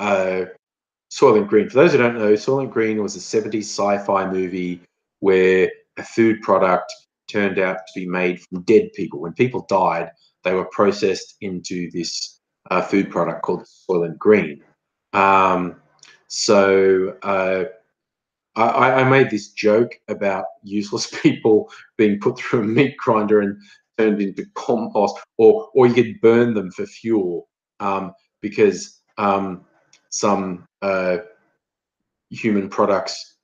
S1: Soylent Green. For those who don't know, Soylent Green was a 70s sci-fi movie where a food product turned out to be made from dead people. When people died, they were processed into this food product called Soylent Green. So I made this joke about useless people being put through a meat grinder and turned into compost, or you could burn them for fuel, because some human products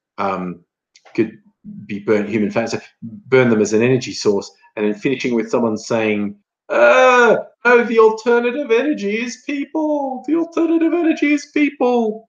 S1: could be burnt, human fat, so burn them as an energy source, and then finishing with someone saying, no, the alternative energy is people. The alternative energy is people.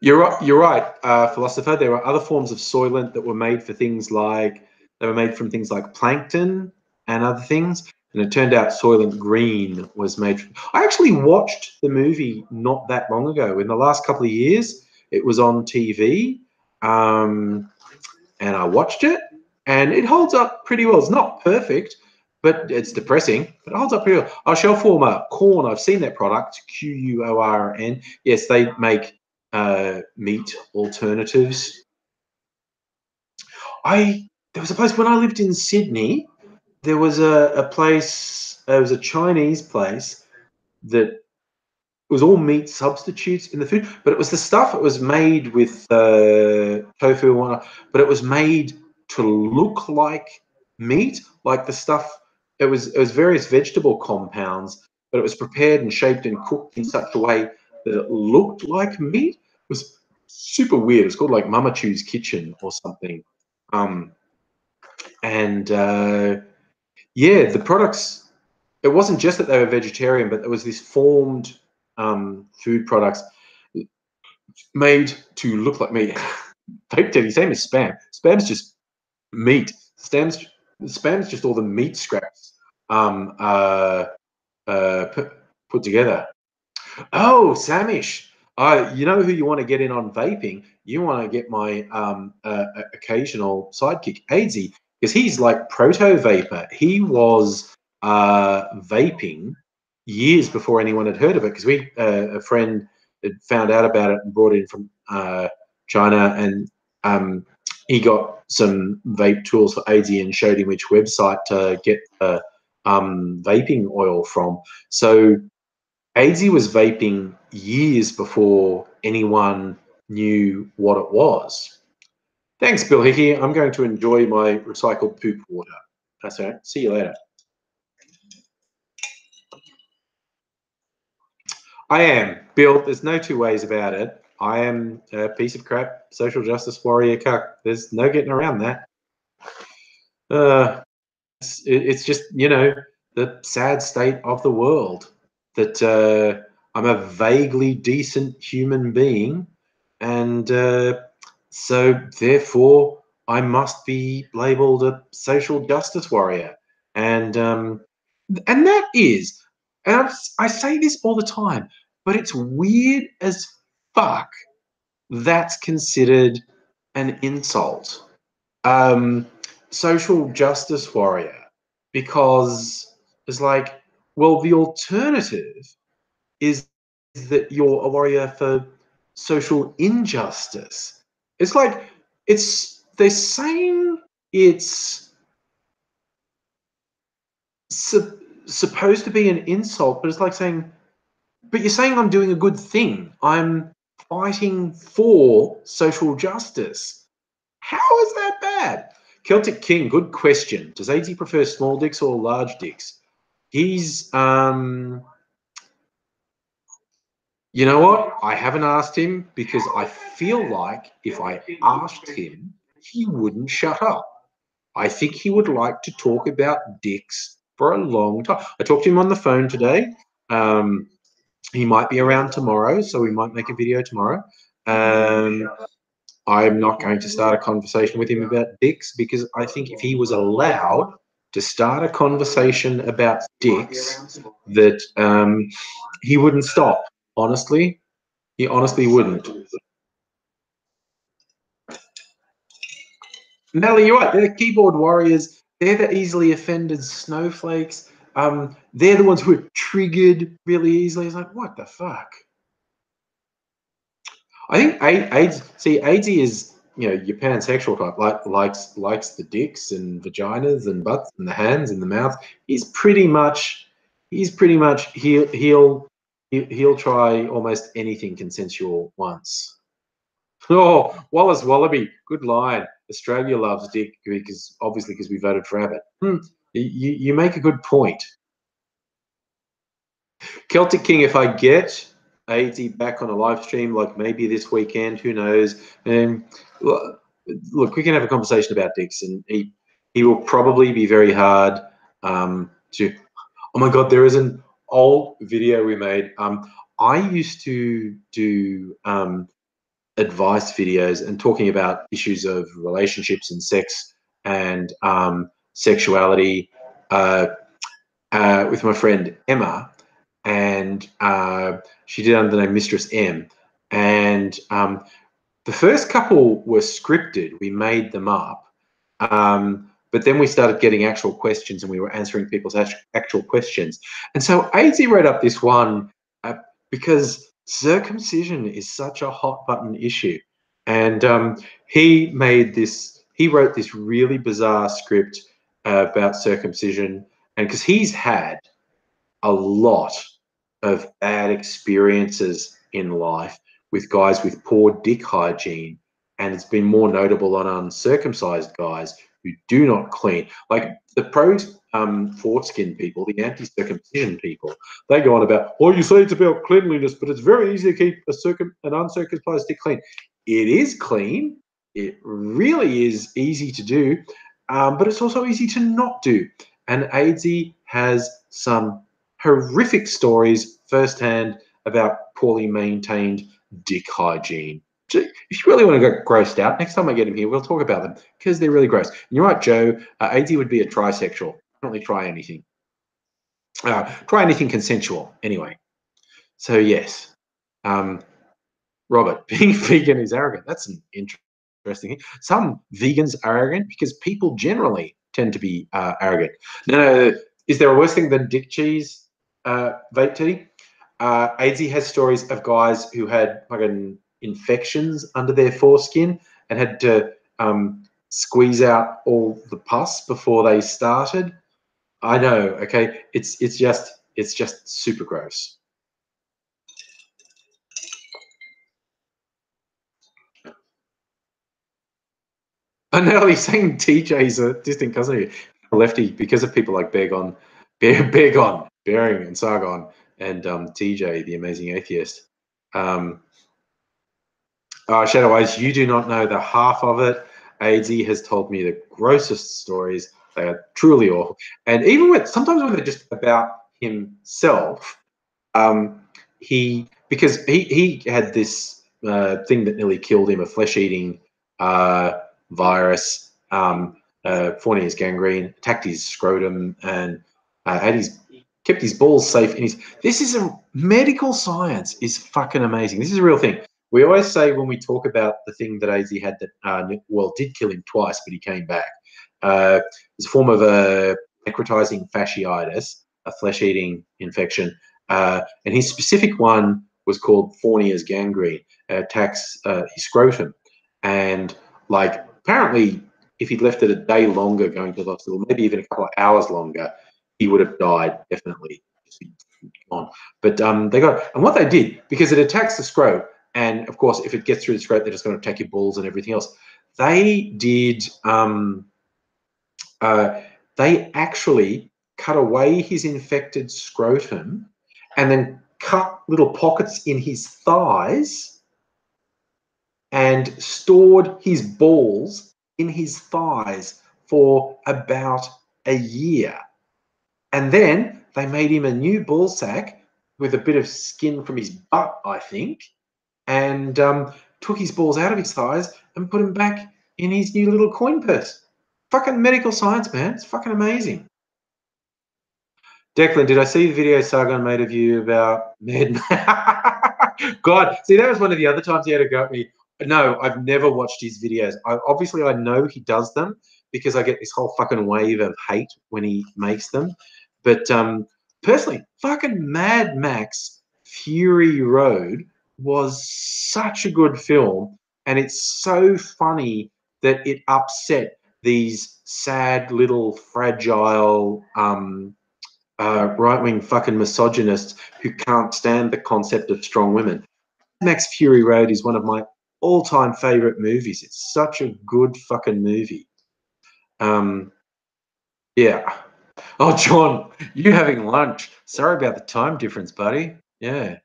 S1: You're right, philosopher. There are other forms of soylent that were made for things like, they were made from things like plankton and other things. And it turned out Soylent Green was made from, I actually watched the movie not that long ago. In the last couple of years, it was on TV, and I watched it, and it holds up pretty well. It's not perfect, but it's depressing, but it holds up pretty well. Oh, shelf warmer, Corn. I've seen that product, Quorn. Yes, they make meat alternatives. There was a place when I lived in Sydney. There was a place. It was a Chinese place that was all meat substitutes in the food, but it was the stuff. It was made with tofu and whatnot, but it was made to look like meat, like the stuff. It was various vegetable compounds, but it was prepared and shaped and cooked in such a way that it looked like meat. It was super weird. It's called like Mama Chu's Kitchen or something. And yeah, the products, it wasn't just that they were vegetarian, but there was this formed food products made to look like meat. Fake teddy, same as spam. Spam's just meat. Spam's just all the meat scraps put together. Oh, Samish. You know who you want to get in on vaping? You want to get my occasional sidekick, Aidsy, because he's like proto-vapor. He was vaping years before anyone had heard of it, because a friend had found out about it and brought it in from China, and he got some vape tools for Aidsy and showed him which website to get vaping oil from. So Aidsy was vaping years before anyone knew what it was. Thanks, Bill Hickey. I'm going to enjoy my recycled poop water. That's all right. See you later. I am, Bill. There's no two ways about it. I am a piece of crap social justice warrior cuck. There's no getting around that. It's just, you know, the sad state of the world that I'm a vaguely decent human being, and so therefore I must be labelled a social justice warrior, and that is, and I say this all the time, but it's weird as fuck that's considered an insult. Social justice warrior, because it's like, well, the alternative is that you're a warrior for social injustice. It's like, they're saying it's supposed to be an insult, but it's like saying, but you're saying I'm doing a good thing. I'm fighting for social justice. How is that bad? Celtic King, good question. Does AZ prefer small dicks or large dicks? He's, you know what? I haven't asked him, because I feel like if I asked him, he wouldn't shut up. I think he would like to talk about dicks for a long time. I talked to him on the phone today. He might be around tomorrow, so we might make a video tomorrow. I'm not going to start a conversation with him about dicks, because I think if he was allowed to start a conversation about dicks, that he wouldn't stop. Honestly, he honestly wouldn't. Nelly, you're right. They're the keyboard warriors. They're the easily offended snowflakes. They're the ones who are triggered really easily. It's like, what the fuck? I think AIDS. See, AIDS is your pansexual type, likes the dicks and vaginas and butts and the hands and the mouth. He's pretty much he'll try almost anything consensual once. Oh, Wallace Wallaby, good line. Australia loves dick because obviously because we voted for Abbott. You make a good point. Celtic King, if I get AZ back on a live stream, like maybe this weekend, who knows? Look, we can have a conversation about dicks, and he will probably be very hard to. Oh my God, there is an old video we made. I used to do advice videos and talking about issues of relationships and sex and sexuality with my friend Emma, and she did under the name Mistress M. And the first couple were scripted. We made them up. But then we started getting actual questions and we were answering people's actual questions. And so AZ wrote up this one because circumcision is such a hot button issue. And he wrote this really bizarre script about circumcision. And because he's had a lot of bad experiences in life with guys with poor dick hygiene, and it's been more notable on uncircumcised guys who do not clean. Like the pro foreskin people, the anti-circumcision people, they go on about, well, you say it's about cleanliness, but it's very easy to keep an uncircumcised dick clean. It is clean. It really is easy to do, but it's also easy to not do. And AZ has some horrific stories firsthand about poorly maintained dick hygiene. If you really want to get grossed out, next time I get him here, we'll talk about them because they're really gross. And you're right, Joe. AZ would be a trisexual. Definitely try anything. Try anything consensual, anyway. So yes, Robert, being vegan is arrogant. That's an interesting thing. Some vegans are arrogant because people generally tend to be arrogant. No, is there a worse thing than dick cheese, vape titty? AZ has stories of guys who had fucking infections under their foreskin and had to squeeze out all the pus before they started. I know. Okay, it's just super gross. And now he's saying TJ's a distant cousin of you, lefty, because of people like Beargon, Bearing, and Sargon, and TJ, the amazing atheist. Shadow Eyes, you do not know the half of it. AZ has told me the grossest stories. They are truly awful. And even sometimes when they're just about himself, because he had this thing that nearly killed him, a flesh-eating virus, Fournier's gangrene, attacked his scrotum, and kept his balls safe. This is medical science is fucking amazing. This is a real thing. We always say when we talk about the thing that AZ had that did kill him twice, but he came back. It's a form of a necrotizing fasciitis, a flesh-eating infection, and his specific one was called Fournier's gangrene. It attacks his scrotum, and like apparently, if he'd left it a day longer going to the hospital, maybe even a couple of hours longer, he would have died definitely. But they got, and what they did, because it attacks the scrot, and of course, if it gets through the scrot, they're just going to attack your balls and everything else. They did. They actually cut away his infected scrotum, and then cut little pockets in his thighs, and stored his balls in his thighs for about a year. And then they made him a new ball sack with a bit of skin from his butt, I think, and took his balls out of his thighs and put them back in his new little coin purse. Fucking medical science, man. It's fucking amazing. Declan, did I see the video Sargon made of you about Ned? God, see, that was one of the other times he had to go at me. No, I've never watched his videos. Obviously, I know he does them because I get this whole fucking wave of hate when he makes them. But personally, fucking Mad Max Fury Road was such a good film. and it's so funny that it upset these sad little fragile right-wing fucking misogynists who can't stand the concept of strong women. Max Fury Road is one of my all-time favorite movies. It's such a good fucking movie. Yeah. Oh, John, you having lunch? Sorry about the time difference, buddy. Yeah.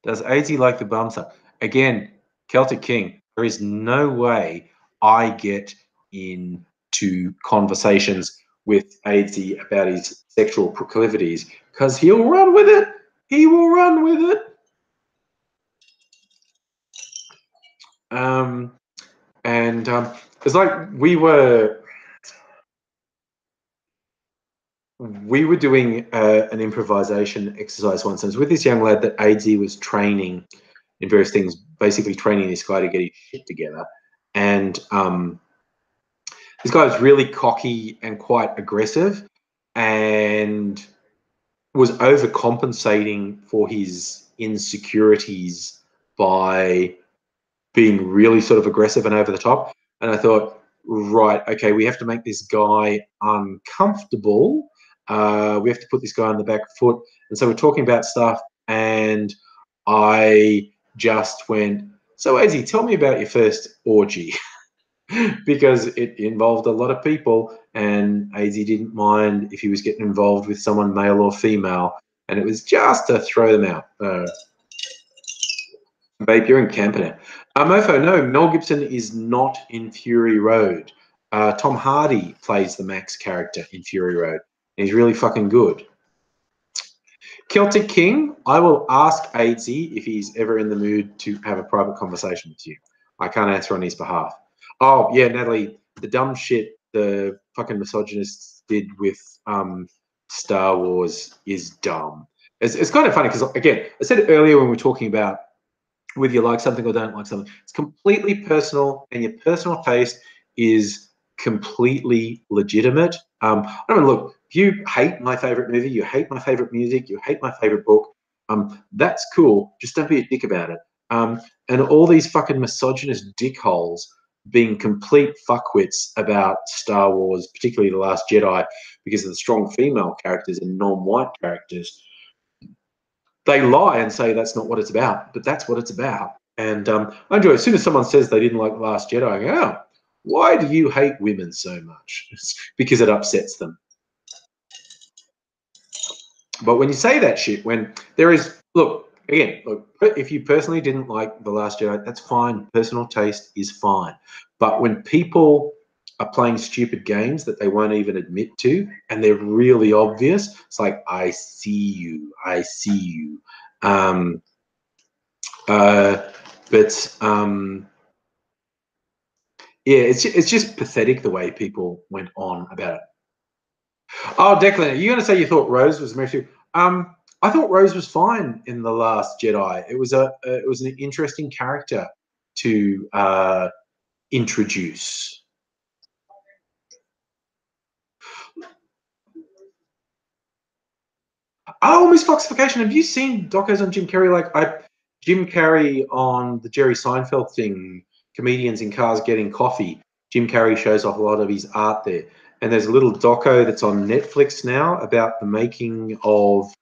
S1: Does AZ like the bum suck? Again, Celtic King, there is no way I get into conversations with AZ about his sexual proclivities because he'll run with it. He will run with it. It's like we were doing an improvisation exercise once. And it was with this young lad that AZ was training in various things, basically training this guy to get his shit together. And this guy was really cocky and quite aggressive and was overcompensating for his insecurities by being really sort of aggressive and over the top. And I thought, right, okay, we have to make this guy uncomfortable. We have to put this guy on the back foot. And so we're talking about stuff, and I just went, so Azzy, tell me about your first orgy. Because it involved a lot of people, and AZ didn't mind if he was getting involved with someone male or female, and it was just to throw them out. Babe, you're in Camperdown. Mofo, no, Mel Gibson is not in Fury Road. Tom Hardy plays the Max character in Fury Road. He's really fucking good. Celtic King, I will ask AZ if he's ever in the mood to have a private conversation with you. I can't answer on his behalf. Oh, yeah, Natalie, the dumb shit the fucking misogynists did with Star Wars is dumb. It's kind of funny because, again, I said earlier when we were talking about whether you like something or don't like something, it's completely personal, and your personal taste is completely legitimate. I mean, look, if you hate my favorite movie, you hate my favorite music, you hate my favorite book, that's cool. Just don't be a dick about it. And all these fucking misogynist dickholes being complete fuckwits about Star Wars, particularly The Last Jedi, because of the strong female characters and non-white characters, they lie and say that's not what it's about, but that's what it's about. And I enjoy it. As soon as someone says they didn't like The Last Jedi, I go, oh, why do you hate women so much? It's because it upsets them. But when you say that shit, when there is, look, again, look, if you personally didn't like The Last Jedi, that's fine. Personal taste is fine. But when people are playing stupid games that they won't even admit to, and they're really obvious, it's like, I see you, I see you. But yeah, it's just pathetic the way people went on about it. Oh, Declan, are you going to say you thought Rose was Mary? I thought Rose was fine in The Last Jedi. It was an interesting character to introduce. Oh, Miss Foxification, have you seen docos on Jim Carrey? Jim Carrey on the Jerry Seinfeld thing, comedians in cars getting coffee. Jim Carrey shows off a lot of his art there. And there's a little doco that's on Netflix now about the making of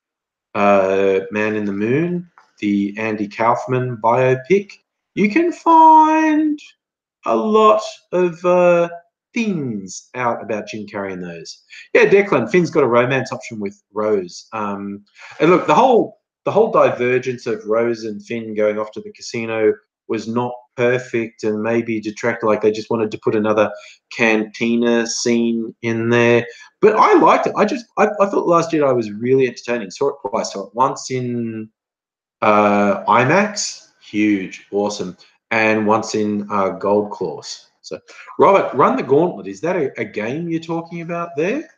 S1: Man in the Moon, the Andy Kaufman biopic. You can find a lot of things out about Jim Carrey in those. Yeah, Declan, Finn's got a romance option with Rose. And look, the whole divergence of Rose and Finn going off to the casino was not perfect and maybe detracted. Like they just wanted to put another cantina scene in there. But I liked it. I thought Last Jedi was really entertaining. Saw it twice. Saw it once in IMAX, huge, awesome, and once in Gold Claws. So, Robert, Run the Gauntlet. Is that a game you're talking about there?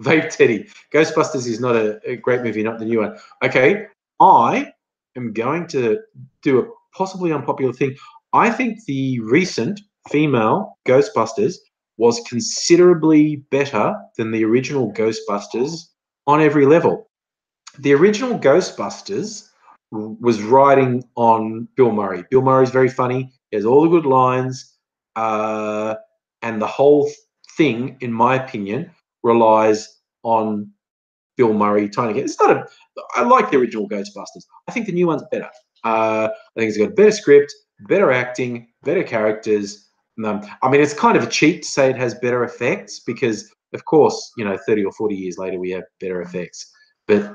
S1: Vape Teddy. Ghostbusters is not a great movie, not the new one. Okay, I am going to do a possibly unpopular thing. I think the recent female Ghostbusters was considerably better than the original Ghostbusters on every level. The original Ghostbusters was riding on Bill Murray. Bill Murray's very funny. He has all the good lines, and the whole thing, in my opinion, relies on Bill Murray trying to get. It's not a. I like the original Ghostbusters. I think the new one's better. I think it's got a better script, better acting, better characters. I mean, it's kind of a cheat to say it has better effects because, of course, 30 or 40 years later we have better effects. But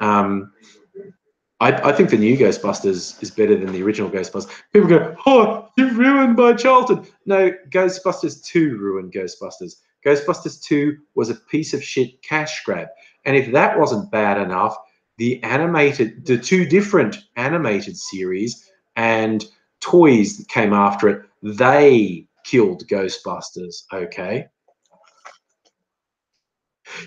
S1: I think the new Ghostbusters is better than the original Ghostbusters. People go, "Oh, you ruined my childhood." No, Ghostbusters 2 ruined Ghostbusters. Ghostbusters 2 was a piece of shit cash grab. And if that wasn't bad enough, the two different animated series and toys that came after it, they killed Ghostbusters, okay?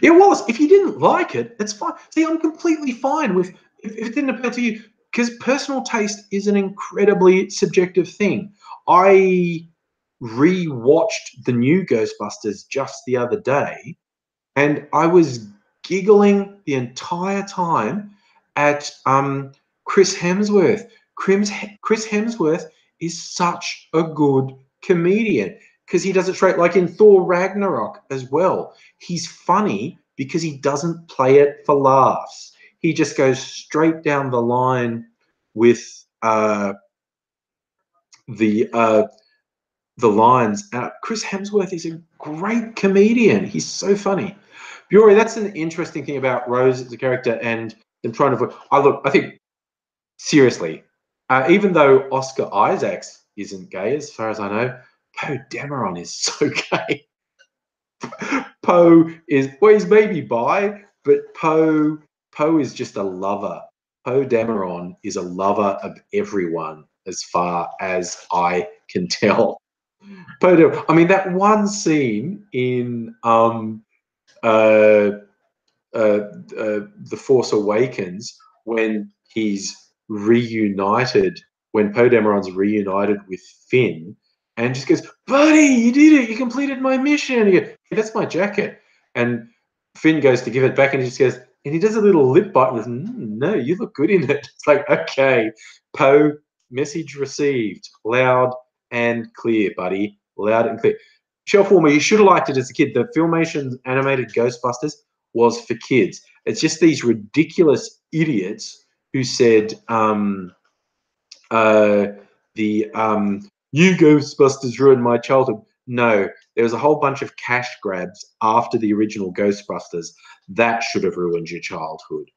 S1: It was. If you didn't like it, it's fine. See, I'm completely fine with if it didn't appeal to you, because personal taste is an incredibly subjective thing. I re-watched the new Ghostbusters just the other day, and I was giggling the entire time at Chris Hemsworth. Chris Hemsworth is such a good comedian because he does it straight, like in Thor Ragnarok as well. He's funny because he doesn't play it for laughs. He just goes straight down the line with the lines. Chris Hemsworth is a great comedian. He's so funny. Bury, that's an interesting thing about Rose as a character, and I'm trying to. I think seriously, even though Oscar Isaacs isn't gay, as far as I know, Poe Dameron is so gay. Poe is, well, he's maybe bi, but Poe is just a lover. Poe Dameron is a lover of everyone, as far as I can tell. I mean, that one scene in The Force Awakens when he's reunited, when Poe Dameron's reunited with Finn, and just goes, "Buddy, you did it! You completed my mission." And he goes, "Hey, that's my jacket." And Finn goes to give it back, and he just goes, and he does a little lip bite and goes, "No, you look good in it." It's like, okay, Poe, message received, loud and clear, buddy, loud and clear. Shelf Warmer, you should have liked it as a kid. The Filmation animated Ghostbusters was for kids. It's just these ridiculous idiots who said the new Ghostbusters ruined my childhood. No, there was a whole bunch of cash grabs after the original Ghostbusters that should have ruined your childhood.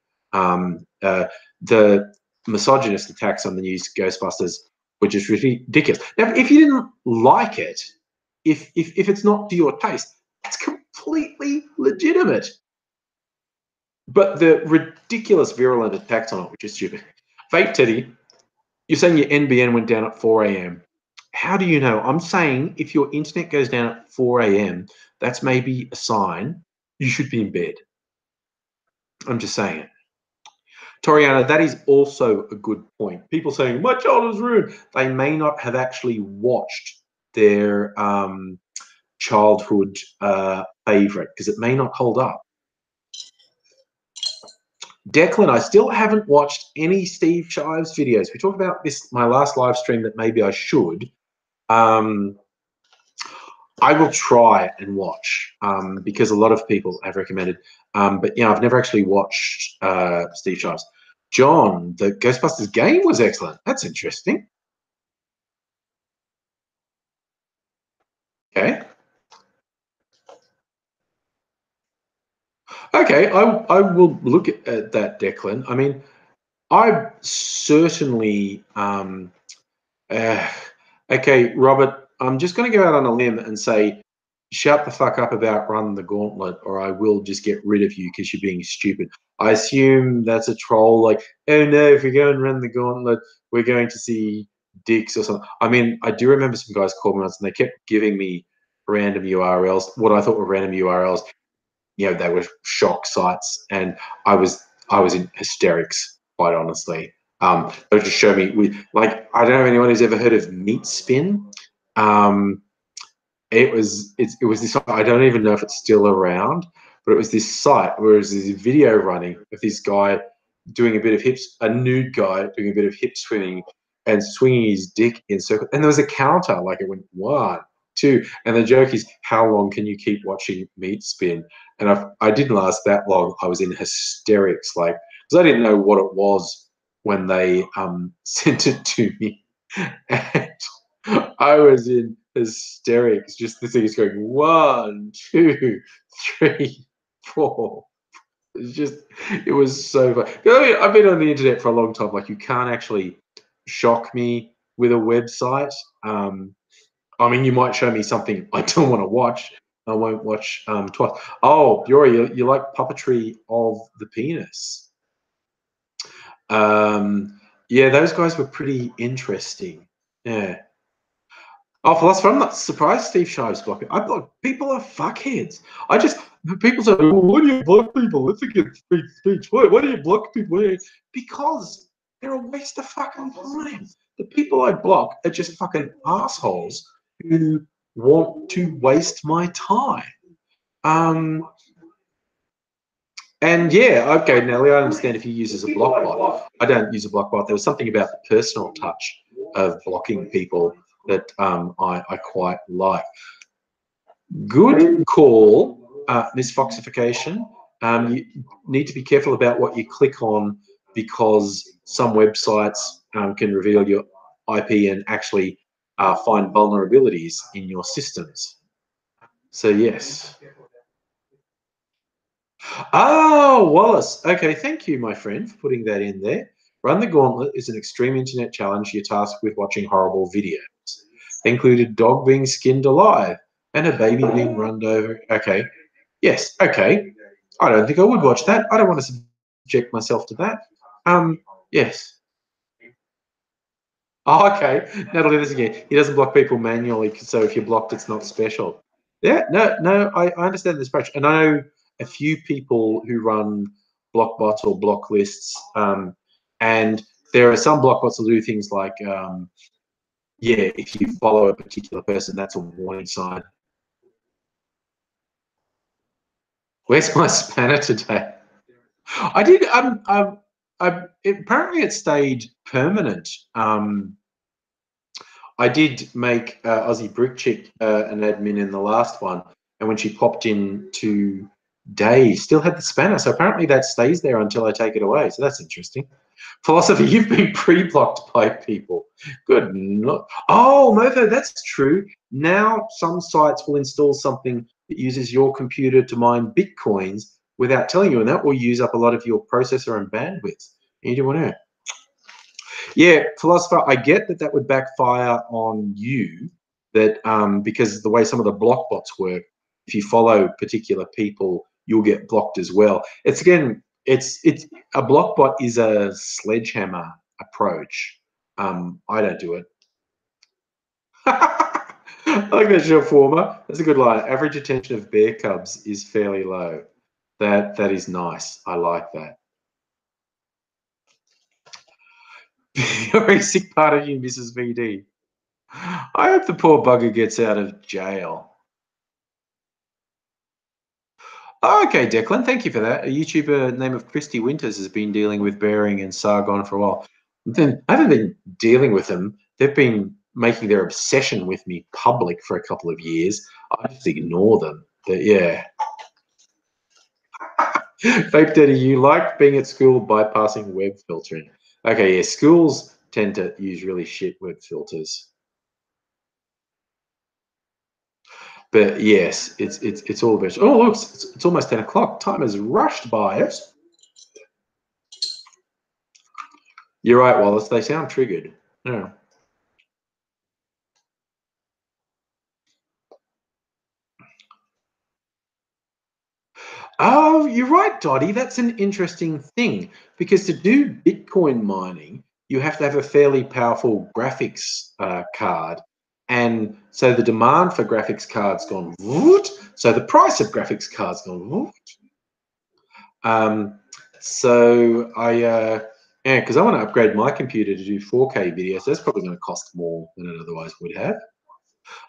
S1: The misogynist attacks on the new Ghostbusters were just ridiculous. Now, if you didn't like it, if it's not to your taste, that's completely legitimate. But the ridiculous virulent attacks on it, which is stupid. Fake Teddy, you're saying your NBN went down at 4 a.m. How do you know? I'm saying if your internet goes down at 4 a.m., that's maybe a sign you should be in bed. I'm just saying it. Toriana, that is also a good point. People saying, my child is ruined. They may not have actually watched their childhood favorite because it may not hold up. Declan, I still haven't watched any Steve Shives videos. We talked about this my last live stream that maybe I should. I will try and watch because a lot of people have recommended. But yeah, I've never actually watched Steve Shives. John, the Ghostbusters game was excellent. That's interesting. Okay. Okay, I will look at that, Declan. I mean, I certainly okay, Robert, I'm just going to go out on a limb and say, shut the fuck up about Run the Gauntlet, or I will just get rid of you because you're being stupid. I assume that's a troll, like, oh no, if we go and run the gauntlet, we're going to see dicks or something. I mean, I do remember some guys called me once and they kept giving me random URLs, what I thought were random URLs. They were shock sites, and I was in hysterics, quite honestly. They just show me, I don't know if anyone who's ever heard of Meat Spin. It was this. I don't even know if it's still around, but it was this site where there's this video running of this guy doing a bit of hips, a nude guy doing a bit of hip swimming and swinging his dick in circles. And there was a counter, like it went 1, 2. And the joke is, how long can you keep watching meat spin? And I didn't last that long. I was in hysterics, like, because I didn't know what it was when they sent it to me. And I was in hysterics. Just the thing is going 1, 2, 3, 4. It's just, it was so fun. I've been on the internet for a long time. Like, you can't actually shock me with a website. I mean, you might show me something I don't want to watch. I won't watch twice. Oh, Bjori, you like puppetry of the penis? Yeah, those guys were pretty interesting. Yeah. Oh, philosopher, I'm not surprised Steve Shives blocking. I block people are fuckheads. People say, well, why do you block people? It's against free speech. Why do you block people? Because they're a waste of fucking time. The people I block are just fucking assholes who want to waste my time. And yeah, okay, Nelly, I understand if you use as a block bot. I don't use a block bot. There was something about the personal touch of blocking people that I quite like. Good call, Miss Foxification. You need to be careful about what you click on, because some websites can reveal your IP and actually find vulnerabilities in your systems. So yes. Oh, Wallace. Okay, thank you, my friend, for putting that in there. Run the Gauntlet is an extreme internet challenge you're tasked with watching horrible videos. They included a dog being skinned alive and a baby being run over. Okay. Yes, okay. I don't think I would watch that. I don't want to subject myself to that. Yes. Oh, okay. Natalie, this again. He doesn't block people manually, so if you're blocked, it's not special. Yeah, no, I understand this approach. And I know a few people who run block bots or block lists, and there are some block bots that do things like, yeah, if you follow a particular person, that's a warning sign. Where's my spanner today? I did. Apparently it stayed permanent. I did make Aussie Brick Chick an admin in the last one, and when she popped in today, still had the spanner. So apparently that stays there until I take it away. So that's interesting. Philosophy, you've been pre-blocked by people. Good. Oh, Mofo, that's true. Now some sites will install something that uses your computer to mine Bitcoins without telling you, and that will use up a lot of your processor and bandwidth. You don't want to. Yeah, philosopher, I get that that would backfire on you, that because the way some of the block bots work, if you follow particular people, you'll get blocked as well. It's again, it's a block bot is a sledgehammer approach. I don't do it. I like that, short former. That's a good line. Average attention of bear cubs is fairly low. That is nice. I like that. You're a sick part of you, Mrs. VD. I hope the poor bugger gets out of jail. Okay, Declan, thank you for that. A YouTuber named of Christy Winters has been dealing with Bering and Sargon for a while. Then I haven't been dealing with them. They've been making their obsession with me public for a couple of years. I just ignore them. But yeah. Vape Daddy, you like being at school bypassing web filtering. Okay, yeah, schools tend to use really shit web filters. But yes, it's all virtual. Oh, look, it's almost 10 o'clock. Time has rushed by us. You're right, Wallace. They sound triggered. Yeah. Oh, you're right, Dottie. That's an interesting thing, because to do Bitcoin mining, you have to have a fairly powerful graphics card. And so the demand for graphics cards gone woot. So the price of graphics cards gone woot. So yeah, because I want to upgrade my computer to do 4K videos. That's probably going to cost more than it otherwise would have.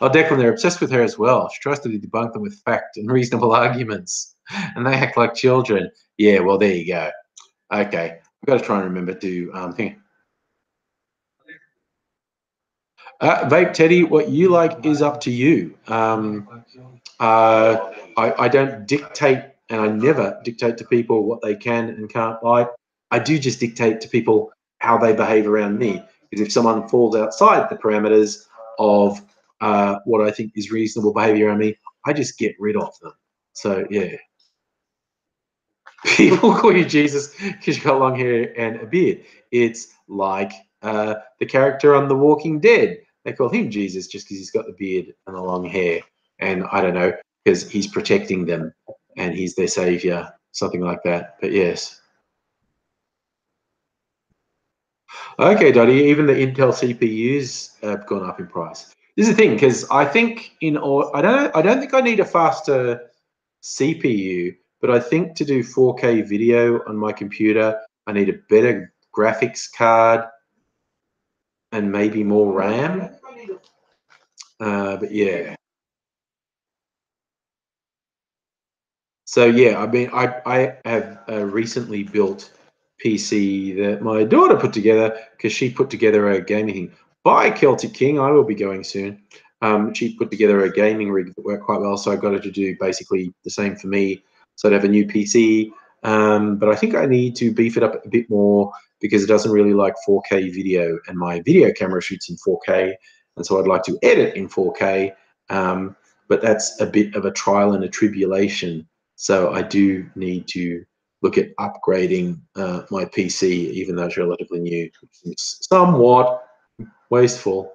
S1: Oh, Declan, they're obsessed with her as well. She tries to debunk them with fact and reasonable arguments, and they act like children. Yeah, well, there you go. Okay. got to try and remember to think. Vape Teddy, what you like is up to you. I don't dictate, and I never dictate to people what they can and can't like. I do just dictate to people how they behave around me. Because if someone falls outside the parameters of what I think is reasonable behavior around me, I just get rid of them. So yeah. People call you Jesus because you got long hair and a beard. It's like the character on The Walking Dead. They call him Jesus just because he's got the beard and the long hair. And I don't know, because he's protecting them and he's their savior, something like that. But yes. Okay, Dottie, even the Intel CPUs have gone up in price. This is the thing, because I think I don't think I need a faster CPU, but I think to do 4K video on my computer, I need a better graphics card and maybe more RAM. But yeah. So yeah, I mean, I have a recently built PC that my daughter put together because she put together a gaming thing. Bye, Celtic King. I will be going soon. She put together a gaming rig that worked quite well, so I got her to do basically the same for me. So I'd have a new PC, but I think I need to beef it up a bit more because it doesn't really like 4K video, and my video camera shoots in 4K, and so I'd like to edit in 4K. But that's a bit of a trial and a tribulation. So I do need to look at upgrading my PC, even though it's relatively new. It's somewhat wasteful.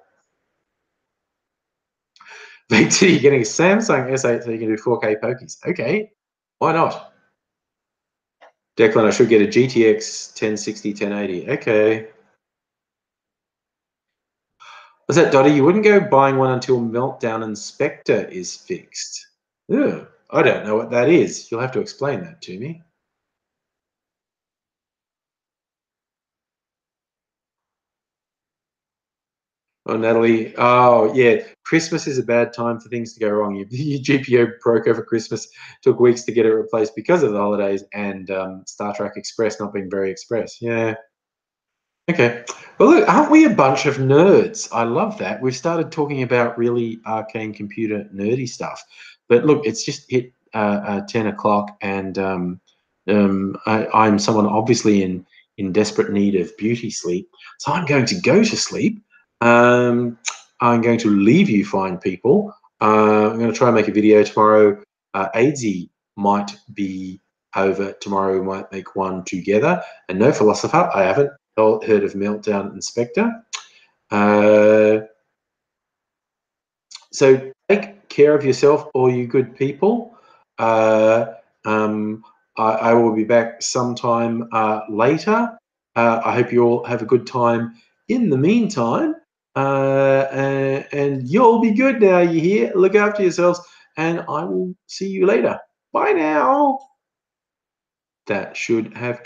S1: But you're getting a Samsung S8 so you can do 4K pokies. Okay, why not? Declan, I should get a GTX 1060, 1080. Okay. What's that, Dottie? You wouldn't go buying one until Meltdown Inspector is fixed. Ugh, I don't know what that is. You'll have to explain that to me. Oh, Natalie. Oh, yeah. Christmas is a bad time for things to go wrong. Your GPO broke over Christmas, took weeks to get it replaced because of the holidays and Star Trek Express not being very express. Yeah. Okay. Well, look, aren't we a bunch of nerds? I love that. We've started talking about really arcane computer nerdy stuff. But look, it's just hit 10 o'clock, and I'm someone obviously in desperate need of beauty sleep. So I'm going to go to sleep. Um, I'm going to leave you fine people. I'm going to try and make a video tomorrow. Aidsy might be over tomorrow. We might make one together. And no philosopher, I haven't heard of Meltdown Inspector. So take care of yourself, all you good people. Uh, um, I will be back sometime later. I hope you all have a good time in the meantime. And you'll be good now, you hear? Look after yourselves, and I will see you later. Bye now. That should have